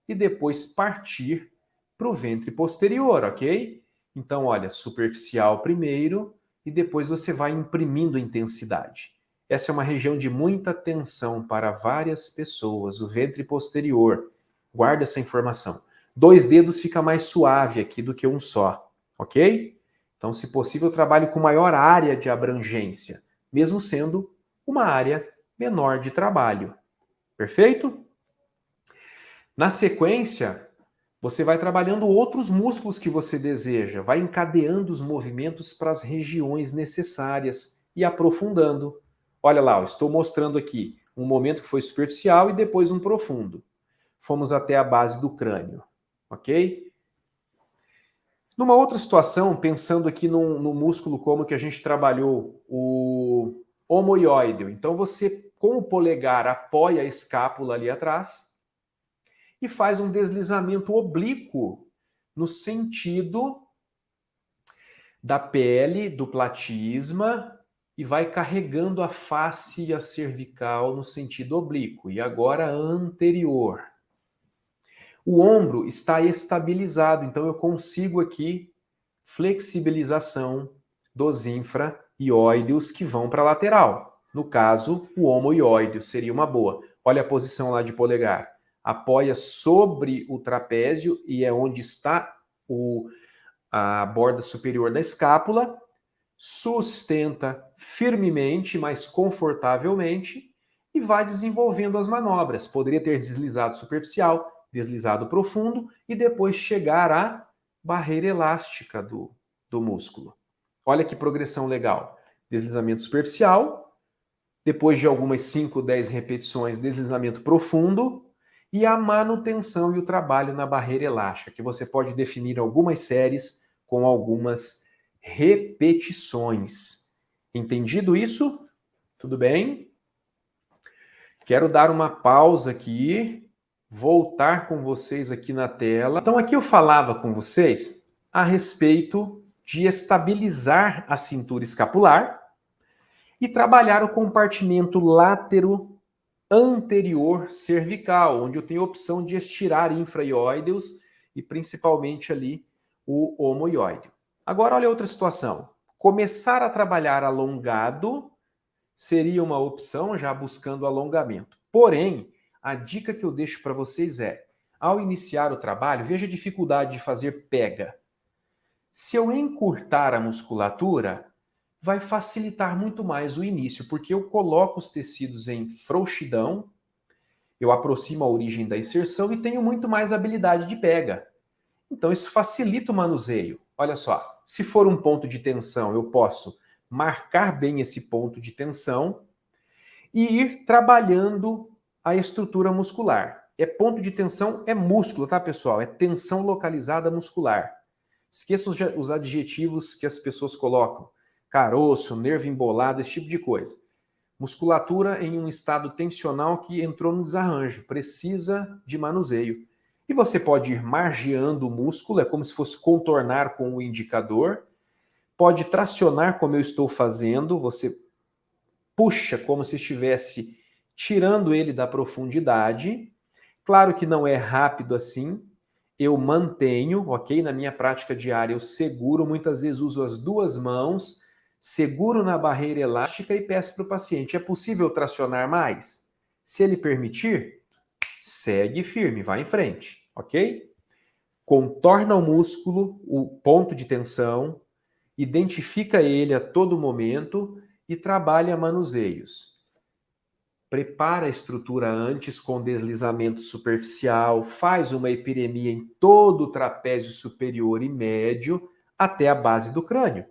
e depois partir para o ventre posterior, ok? Então, olha, superficial primeiro e depois você vai imprimindo intensidade. Essa é uma região de muita tensão para várias pessoas, o ventre posterior. Guarda essa informação. 2 dedos fica mais suave aqui do que um só, ok? Então, se possível, eu trabalho com maior área de abrangência, mesmo sendo uma área menor de trabalho. Perfeito? Na sequência, você vai trabalhando outros músculos que você deseja, vai encadeando os movimentos para as regiões necessárias e aprofundando. Olha lá, eu estou mostrando aqui um momento que foi superficial e depois um profundo. Fomos até a base do crânio, ok? Numa outra situação, pensando aqui no músculo como que a gente trabalhou, o omoioide. Então você, com o polegar, apoia a escápula ali atrás e faz um deslizamento oblíquo no sentido da pele, do platisma, e vai carregando a face e a cervical no sentido oblíquo. E agora anterior. O ombro está estabilizado, então eu consigo aqui flexibilização dos infra-ióideos que vão para a lateral. No caso, o homoióideo seria uma boa. Olha a posição lá de polegar. Apoia sobre o trapézio e é onde está a borda superior da escápula. Sustenta firmemente, mas confortavelmente e vai desenvolvendo as manobras. Poderia ter deslizado superficial, deslizado profundo e depois chegar à barreira elástica do músculo. Olha que progressão legal. Deslizamento superficial, depois de algumas 5, 10 repetições, deslizamento profundo e a manutenção e o trabalho na barreira elástica, que você pode definir algumas séries com algumas repetições. Entendido isso? Tudo bem? Quero dar uma pausa aqui, voltar com vocês aqui na tela. Então aqui eu falava com vocês a respeito de estabilizar a cintura escapular e trabalhar o compartimento látero anterior cervical, onde eu tenho a opção de estirar infra-ióideos e principalmente ali o homoióideo. Agora olha outra situação. Começar a trabalhar alongado seria uma opção já buscando alongamento. Porém, a dica que eu deixo para vocês é, ao iniciar o trabalho, veja a dificuldade de fazer pega. Se eu encurtar a musculatura, vai facilitar muito mais o início, porque eu coloco os tecidos em frouxidão, eu aproximo a origem da inserção e tenho muito mais habilidade de pega. Então isso facilita o manuseio. Olha só, se for um ponto de tensão, eu posso marcar bem esse ponto de tensão e ir trabalhando a estrutura muscular. Ponto de tensão é músculo, tá, pessoal? É tensão localizada muscular. Esqueça os adjetivos que as pessoas colocam. Caroço, nervo embolado, esse tipo de coisa. Musculatura em um estado tensional que entrou no desarranjo, precisa de manuseio. E você pode ir margeando o músculo, é como se fosse contornar com o indicador. Pode tracionar como eu estou fazendo, você puxa como se estivesse tirando ele da profundidade. Claro que não é rápido assim, eu mantenho, ok? Na minha prática diária eu seguro, muitas vezes uso as duas mãos, seguro na barreira elástica e peço para o paciente, é possível tracionar mais? Se ele permitir, segue firme, vai em frente, ok? Contorna o músculo, o ponto de tensão, identifica ele a todo momento e trabalha manuseios. Prepara a estrutura antes com deslizamento superficial, faz uma epiremia em todo o trapézio superior e médio até a base do crânio.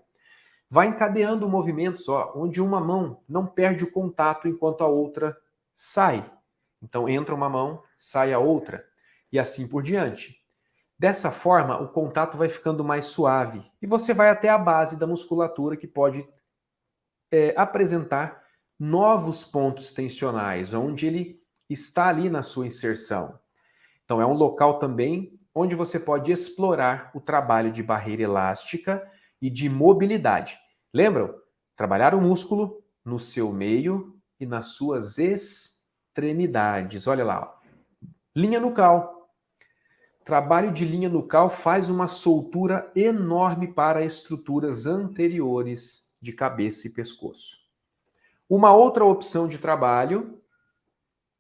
Vai encadeando movimentos, onde uma mão não perde o contato enquanto a outra sai. Então entra uma mão, sai a outra, e assim por diante. Dessa forma, o contato vai ficando mais suave e você vai até a base da musculatura que pode apresentar novos pontos tensionais, onde ele está ali na sua inserção. Então é um local também onde você pode explorar o trabalho de barreira elástica e de mobilidade. Lembram? Trabalhar o músculo no seu meio e nas suas extremidades. Olha lá, linha nucal. Trabalho de linha nucal faz uma soltura enorme para estruturas anteriores de cabeça e pescoço. Uma outra opção de trabalho,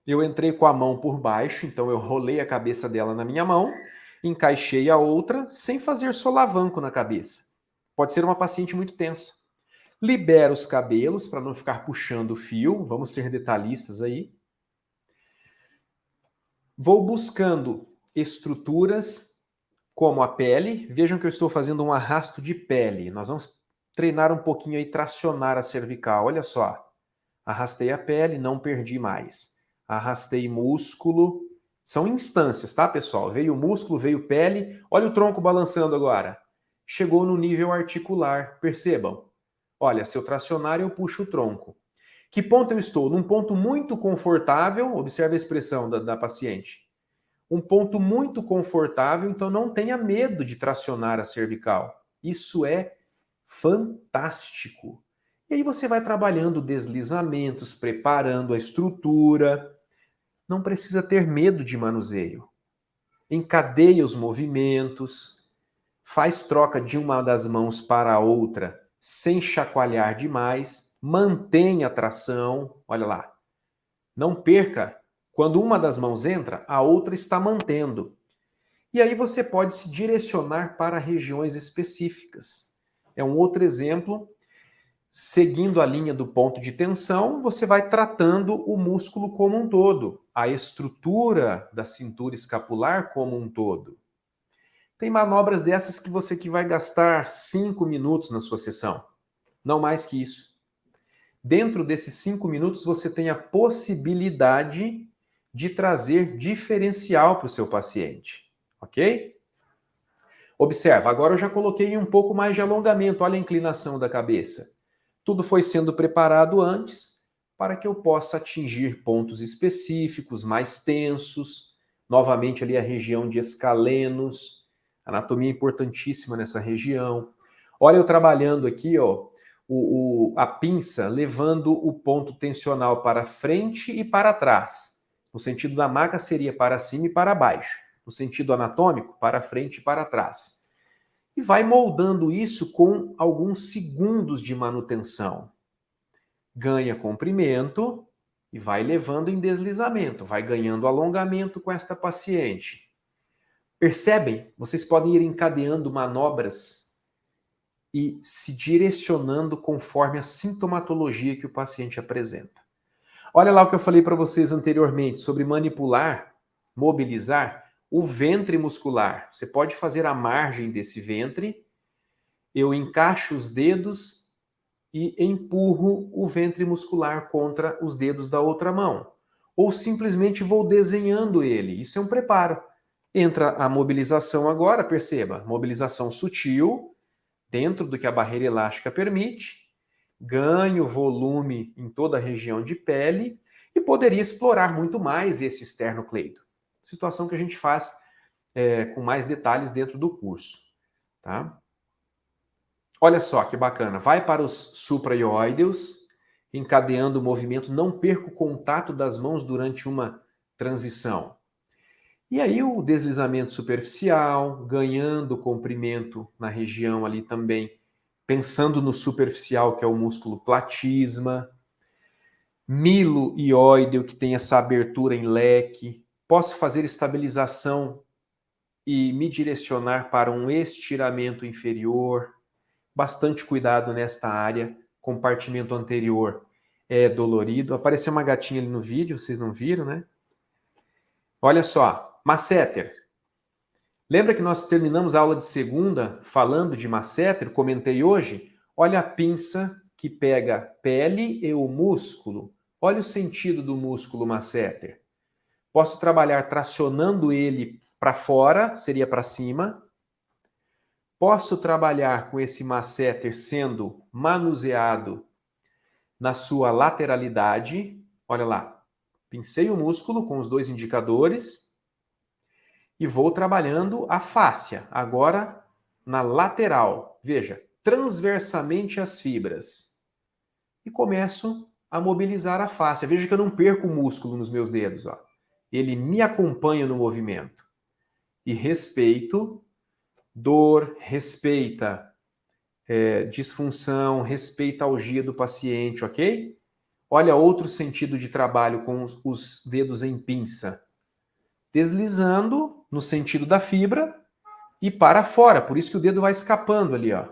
eu entrei com a mão por baixo, então eu rolei a cabeça dela na minha mão, encaixei a outra sem fazer solavanco na cabeça. Pode ser uma paciente muito tensa. Libera os cabelos para não ficar puxando o fio, vamos ser detalhistas aí. Vou buscando estruturas como a pele. Vejam que eu estou fazendo um arrasto de pele. Nós vamos treinar um pouquinho aí, tracionar a cervical. Olha só. Arrastei a pele, não perdi mais. Arrastei músculo. São instâncias, tá, pessoal? Veio músculo, veio pele. Olha o tronco balançando agora. Chegou no nível articular. Percebam. Olha, se eu tracionar, eu puxo o tronco. Que ponto eu estou? Num ponto muito confortável. Observe a expressão da paciente. Um ponto muito confortável, então não tenha medo de tracionar a cervical. Isso é fantástico. E aí você vai trabalhando deslizamentos, preparando a estrutura. Não precisa ter medo de manuseio. Encadeia os movimentos, faz troca de uma das mãos para a outra sem chacoalhar demais, mantém a tração, olha lá. Não perca, quando uma das mãos entra, a outra está mantendo. E aí você pode se direcionar para regiões específicas. É um outro exemplo. Seguindo a linha do ponto de tensão, você vai tratando o músculo como um todo, a estrutura da cintura escapular como um todo. Tem manobras dessas que você vai gastar 5 minutos na sua sessão, não mais que isso. Dentro desses 5 minutos, você tem a possibilidade de trazer diferencial para o seu paciente, ok? Observa, agora eu já coloquei um pouco mais de alongamento, olha a inclinação da cabeça. Tudo foi sendo preparado antes para que eu possa atingir pontos específicos, mais tensos, novamente ali a região de escalenos, anatomia importantíssima nessa região. Olha eu trabalhando aqui, a pinça levando o ponto tensional para frente e para trás. No sentido da maca seria para cima e para baixo. No sentido anatômico, para frente e para trás. E vai moldando isso com alguns segundos de manutenção. Ganha comprimento e vai levando em deslizamento, vai ganhando alongamento com esta paciente. Percebem? Vocês podem ir encadeando manobras e se direcionando conforme a sintomatologia que o paciente apresenta. Olha lá o que eu falei para vocês anteriormente sobre manipular, mobilizar o ventre muscular. Você pode fazer a margem desse ventre, eu encaixo os dedos e empurro o ventre muscular contra os dedos da outra mão. Ou simplesmente vou desenhando ele. Isso é um preparo. Entra a mobilização agora, perceba, mobilização sutil, dentro do que a barreira elástica permite, ganho volume em toda a região de pele e poderia explorar muito mais esse esternocleido. Situação que a gente faz com mais detalhes dentro do curso, tá? Olha só que bacana, vai para os supraioideus, encadeando o movimento, não perca o contato das mãos durante uma transição. E aí o deslizamento superficial, ganhando comprimento na região ali também, pensando no superficial, que é o músculo platisma, miloioideo, que tem essa abertura em leque. Posso fazer estabilização e me direcionar para um estiramento inferior. Bastante cuidado nesta área. Compartimento anterior é dolorido. Apareceu uma gatinha ali no vídeo, vocês não viram, né? Olha só, masseter. Lembra que nós terminamos a aula de segunda falando de masseter? Comentei hoje. Olha a pinça que pega pele e o músculo. Olha o sentido do músculo masseter. Posso trabalhar tracionando ele para fora, seria para cima. Posso trabalhar com esse masseter sendo manuseado na sua lateralidade. Olha lá, pincei o músculo com os dois indicadores e vou trabalhando a fáscia, agora na lateral. Veja, transversamente as fibras. E começo a mobilizar a fáscia. Veja que eu não perco o músculo nos meus dedos. Ó. Ele me acompanha no movimento. E respeito dor, respeita disfunção, respeita a algia do paciente, ok? Olha outro sentido de trabalho com os dedos em pinça. Deslizando no sentido da fibra e para fora, por isso que o dedo vai escapando ali, ó.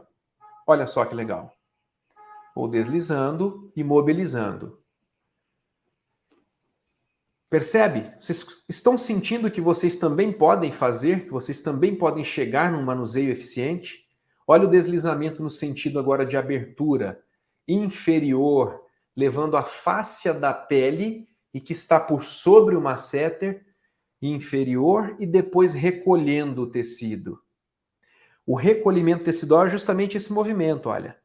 Olha só que legal. Ou deslizando e mobilizando. Percebe? Vocês estão sentindo que vocês também podem fazer, que vocês também podem chegar num manuseio eficiente? Olha o deslizamento no sentido agora de abertura inferior, levando a fáscia da pele e que está por sobre o masseter inferior e depois recolhendo o tecido. O recolhimento tecidual é justamente esse movimento, olha.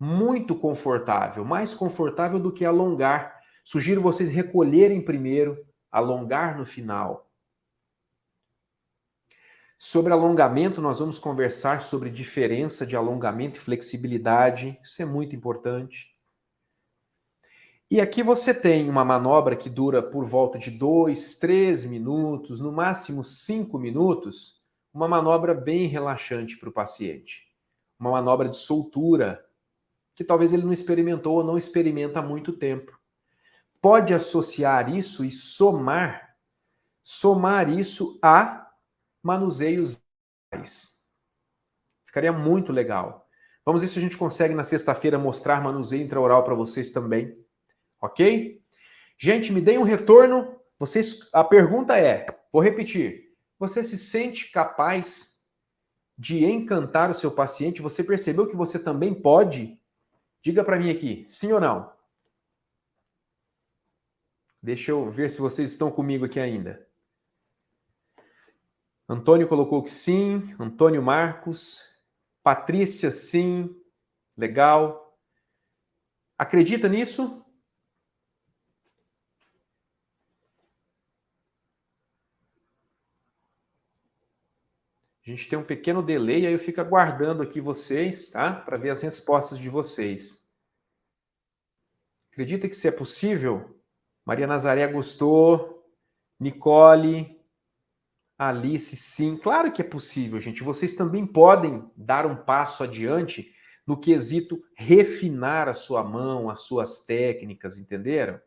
Muito confortável, mais confortável do que alongar. Sugiro vocês recolherem primeiro, alongar no final. Sobre alongamento, nós vamos conversar sobre diferença de alongamento e flexibilidade. Isso é muito importante. E aqui você tem uma manobra que dura por volta de 2, 3 minutos, no máximo 5 minutos, uma manobra bem relaxante para o paciente. Uma manobra de soltura, que talvez ele não experimentou ou não experimenta há muito tempo. Pode associar isso e somar isso a manuseios. Ficaria muito legal. Vamos ver se a gente consegue na sexta-feira mostrar manuseio intraoral para vocês também. Ok? Gente, me deem um retorno. A pergunta é, vou repetir. Você se sente capaz de encantar o seu paciente? Você percebeu que você também pode? Diga para mim aqui, sim ou não? Deixa eu ver se vocês estão comigo aqui ainda. Antônio colocou que sim. Antônio Marcos. Patrícia, sim. Legal. Acredita nisso? A gente tem um pequeno delay, aí eu fico aguardando aqui vocês, tá? Para ver as respostas de vocês. Acredita que isso é possível? Maria Nazaré gostou. Nicole. Alice, sim. Claro que é possível, gente. Vocês também podem dar um passo adiante no quesito refinar a sua mão, as suas técnicas, entenderam?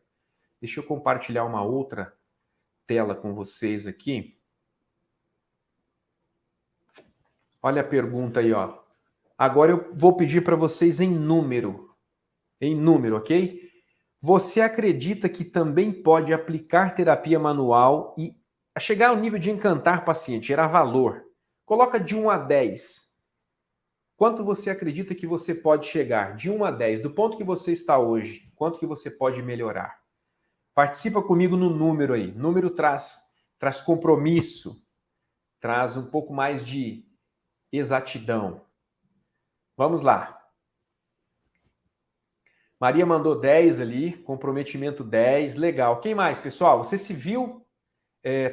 Deixa eu compartilhar uma outra tela com vocês aqui. Olha a pergunta aí, ó. Agora eu vou pedir para vocês em número, ok? Você acredita que também pode aplicar terapia manual e chegar ao nível de encantar paciente, gerar valor? Coloca de 1 a 10. Quanto você acredita que você pode chegar? De 1 a 10, do ponto que você está hoje, quanto que você pode melhorar? Participa comigo no número aí. Número traz compromisso, traz um pouco mais de exatidão. Vamos lá. Maria mandou 10 ali, comprometimento 10, legal. Quem mais, pessoal? Você se viu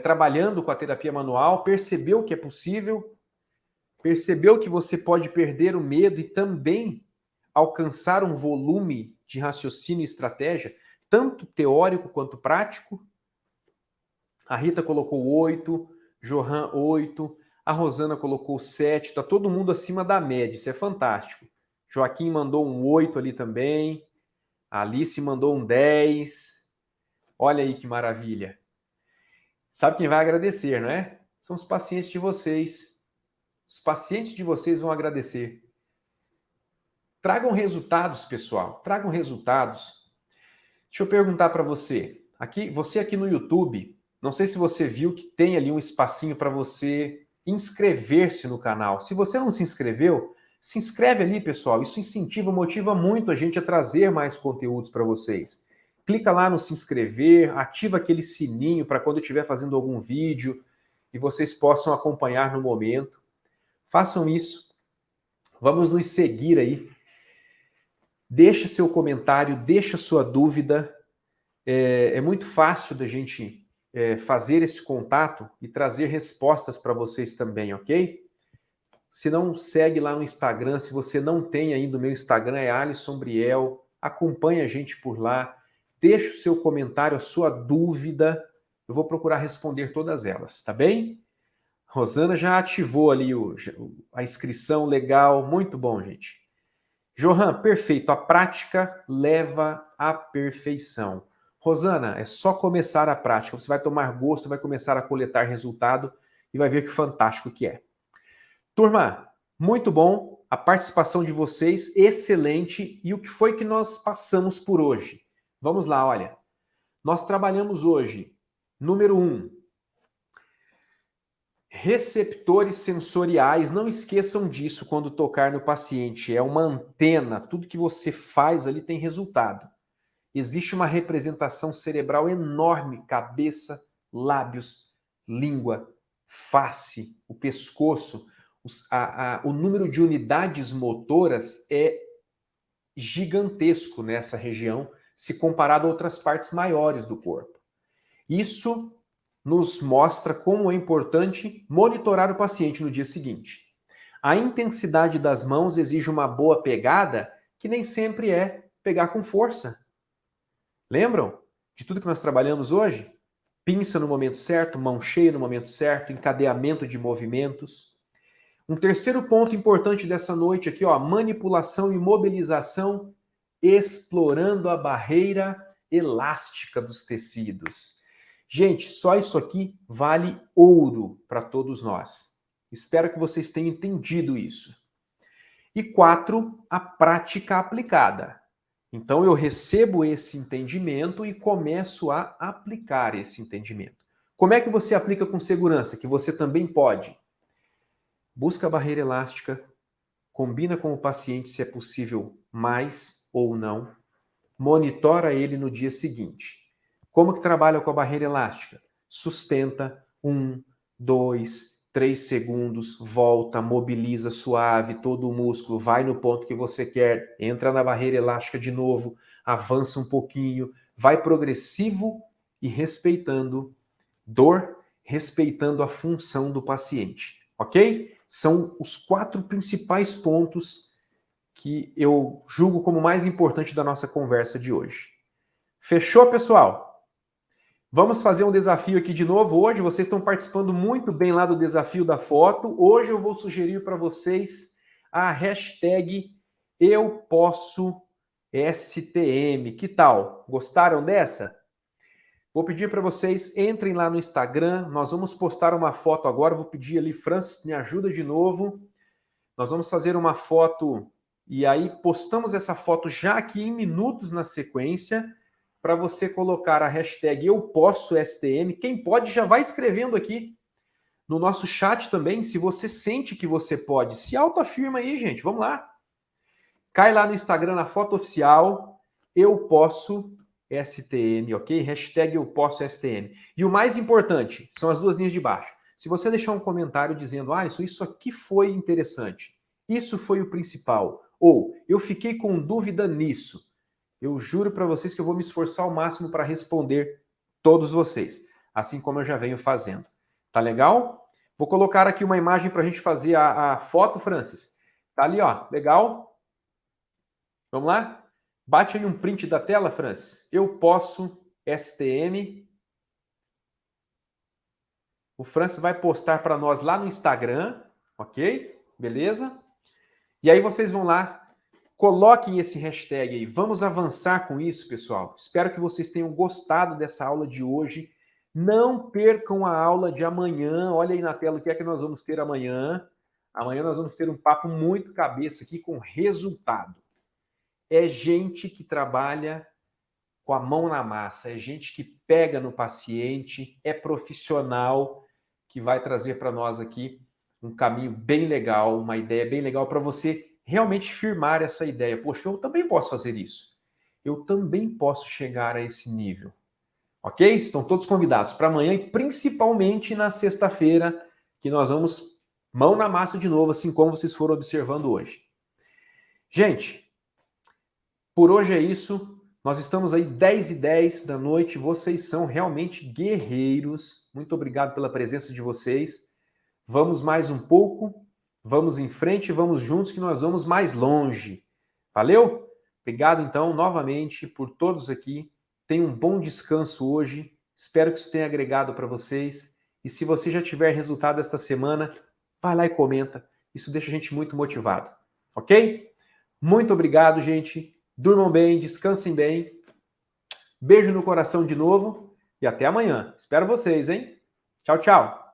trabalhando com a terapia manual, percebeu que é possível, percebeu que você pode perder o medo e também alcançar um volume de raciocínio e estratégia, tanto teórico quanto prático. A Rita colocou 8, Johan 8, a Rosana colocou 7, tá todo mundo acima da média, isso é fantástico. Joaquim mandou um 8 ali também, a Alice mandou um 10. Olha aí que maravilha. Sabe quem vai agradecer, não é? São os pacientes de vocês. Os pacientes de vocês vão agradecer. Tragam resultados, pessoal. Tragam resultados. Deixa eu perguntar para você. Você aqui no YouTube, não sei se você viu que tem ali um espacinho para você inscrever-se no canal. Se você não se inscreveu, se inscreve ali, pessoal. Isso incentiva, motiva muito a gente a trazer mais conteúdos para vocês. Clica lá no se inscrever, ativa aquele sininho para quando eu estiver fazendo algum vídeo e vocês possam acompanhar no momento. Façam isso. Vamos nos seguir aí. Deixa seu comentário, deixa sua dúvida. É muito fácil da gente fazer esse contato e trazer respostas para vocês também, ok? Se não, segue lá no Instagram. Se você não tem ainda o meu Instagram, é Alisson Briel. Acompanhe a gente por lá. Deixe o seu comentário, a sua dúvida. Eu vou procurar responder todas elas, tá bem? Rosana já ativou ali a inscrição, legal. Muito bom, gente. Johan, perfeito. A prática leva à perfeição. Rosana, é só começar a prática. Você vai tomar gosto, vai começar a coletar resultado e vai ver que fantástico que é. Turma, muito bom. A participação de vocês, excelente. E o que foi que nós passamos por hoje? Vamos lá, olha. Nós trabalhamos hoje, número 1, receptores sensoriais. Não esqueçam disso quando tocar no paciente. É uma antena. Tudo que você faz ali tem resultado. Existe uma representação cerebral enorme, cabeça, lábios, língua, face, o pescoço. O número de unidades motoras é gigantesco nessa região, se comparado a outras partes maiores do corpo. Isso nos mostra como é importante monitorar o paciente no dia seguinte. A intensidade das mãos exige uma boa pegada, que nem sempre é pegar com força. Lembram de tudo que nós trabalhamos hoje? Pinça no momento certo, mão cheia no momento certo, encadeamento de movimentos. Um terceiro ponto importante dessa noite aqui, ó, manipulação e mobilização, explorando a barreira elástica dos tecidos. Gente, só isso aqui vale ouro para todos nós. Espero que vocês tenham entendido isso. E 4, a prática aplicada. Então eu recebo esse entendimento e começo a aplicar esse entendimento. Como é que você aplica com segurança? Que você também pode. Busca a barreira elástica, combina com o paciente se é possível mais ou não, monitora ele no dia seguinte. Como que trabalha com a barreira elástica? Sustenta 1, 2, 3 segundos, volta, mobiliza suave todo o músculo, vai no ponto que você quer, entra na barreira elástica de novo, avança um pouquinho, vai progressivo e respeitando dor, respeitando a função do paciente, ok? São os 4 principais pontos que eu julgo como mais importante da nossa conversa de hoje. Fechou, pessoal? Vamos fazer um desafio aqui de novo hoje. Vocês estão participando muito bem lá do desafio da foto. Hoje eu vou sugerir para vocês a hashtag #EuPossoSTM. Que tal? Gostaram dessa? Vou pedir para vocês, entrem lá no Instagram. Nós vamos postar uma foto agora. Vou pedir ali, Francis, me ajuda de novo. Nós vamos fazer uma foto e aí postamos essa foto já aqui em minutos na sequência para você colocar a hashtag #EuPossoSTM. Quem pode já vai escrevendo aqui no nosso chat também, se você sente que você pode. Se autoafirma aí, gente, vamos lá. Cai lá no Instagram, na foto oficial, #EuPossoSTM, ok? Hashtag #EuPossoSTM. E o mais importante, são as 2 linhas de baixo. Se você deixar um comentário dizendo, isso aqui foi interessante, isso foi o principal, ou eu fiquei com dúvida nisso, eu juro para vocês que eu vou me esforçar ao máximo para responder todos vocês. assim como eu já venho fazendo. Tá legal? Vou colocar aqui uma imagem para a gente fazer a foto, Francis. Tá ali, ó. Legal? Vamos lá? Bate aí um print da tela, Francis. Eu posso STM. O Francis vai postar para nós lá no Instagram, ok? Beleza? E aí vocês vão lá, coloquem esse hashtag aí. Vamos avançar com isso, pessoal. Espero que vocês tenham gostado dessa aula de hoje. Não percam a aula de amanhã. Olha aí na tela o que é que nós vamos ter amanhã. Amanhã nós vamos ter um papo muito cabeça aqui com resultado. É gente que trabalha com a mão na massa, é gente que pega no paciente, é profissional que vai trazer para nós aqui um caminho bem legal, uma ideia bem legal para você realmente firmar essa ideia. Poxa, eu também posso fazer isso. Eu também posso chegar a esse nível. Ok? Estão todos convidados para amanhã e principalmente na sexta-feira, que nós vamos mão na massa de novo, assim como vocês foram observando hoje. Gente, por hoje é isso. Nós estamos aí 10h10 da noite. Vocês são realmente guerreiros. Muito obrigado pela presença de vocês. Vamos mais um pouco. Vamos em frente, vamos juntos que nós vamos mais longe. Valeu? Obrigado, então, novamente, por todos aqui. Tenham um bom descanso hoje. Espero que isso tenha agregado para vocês. E se você já tiver resultado esta semana, vai lá e comenta. Isso deixa a gente muito motivado. Ok? Muito obrigado, gente. Durmam bem, descansem bem. Beijo no coração de novo e até amanhã. Espero vocês, hein? Tchau, tchau.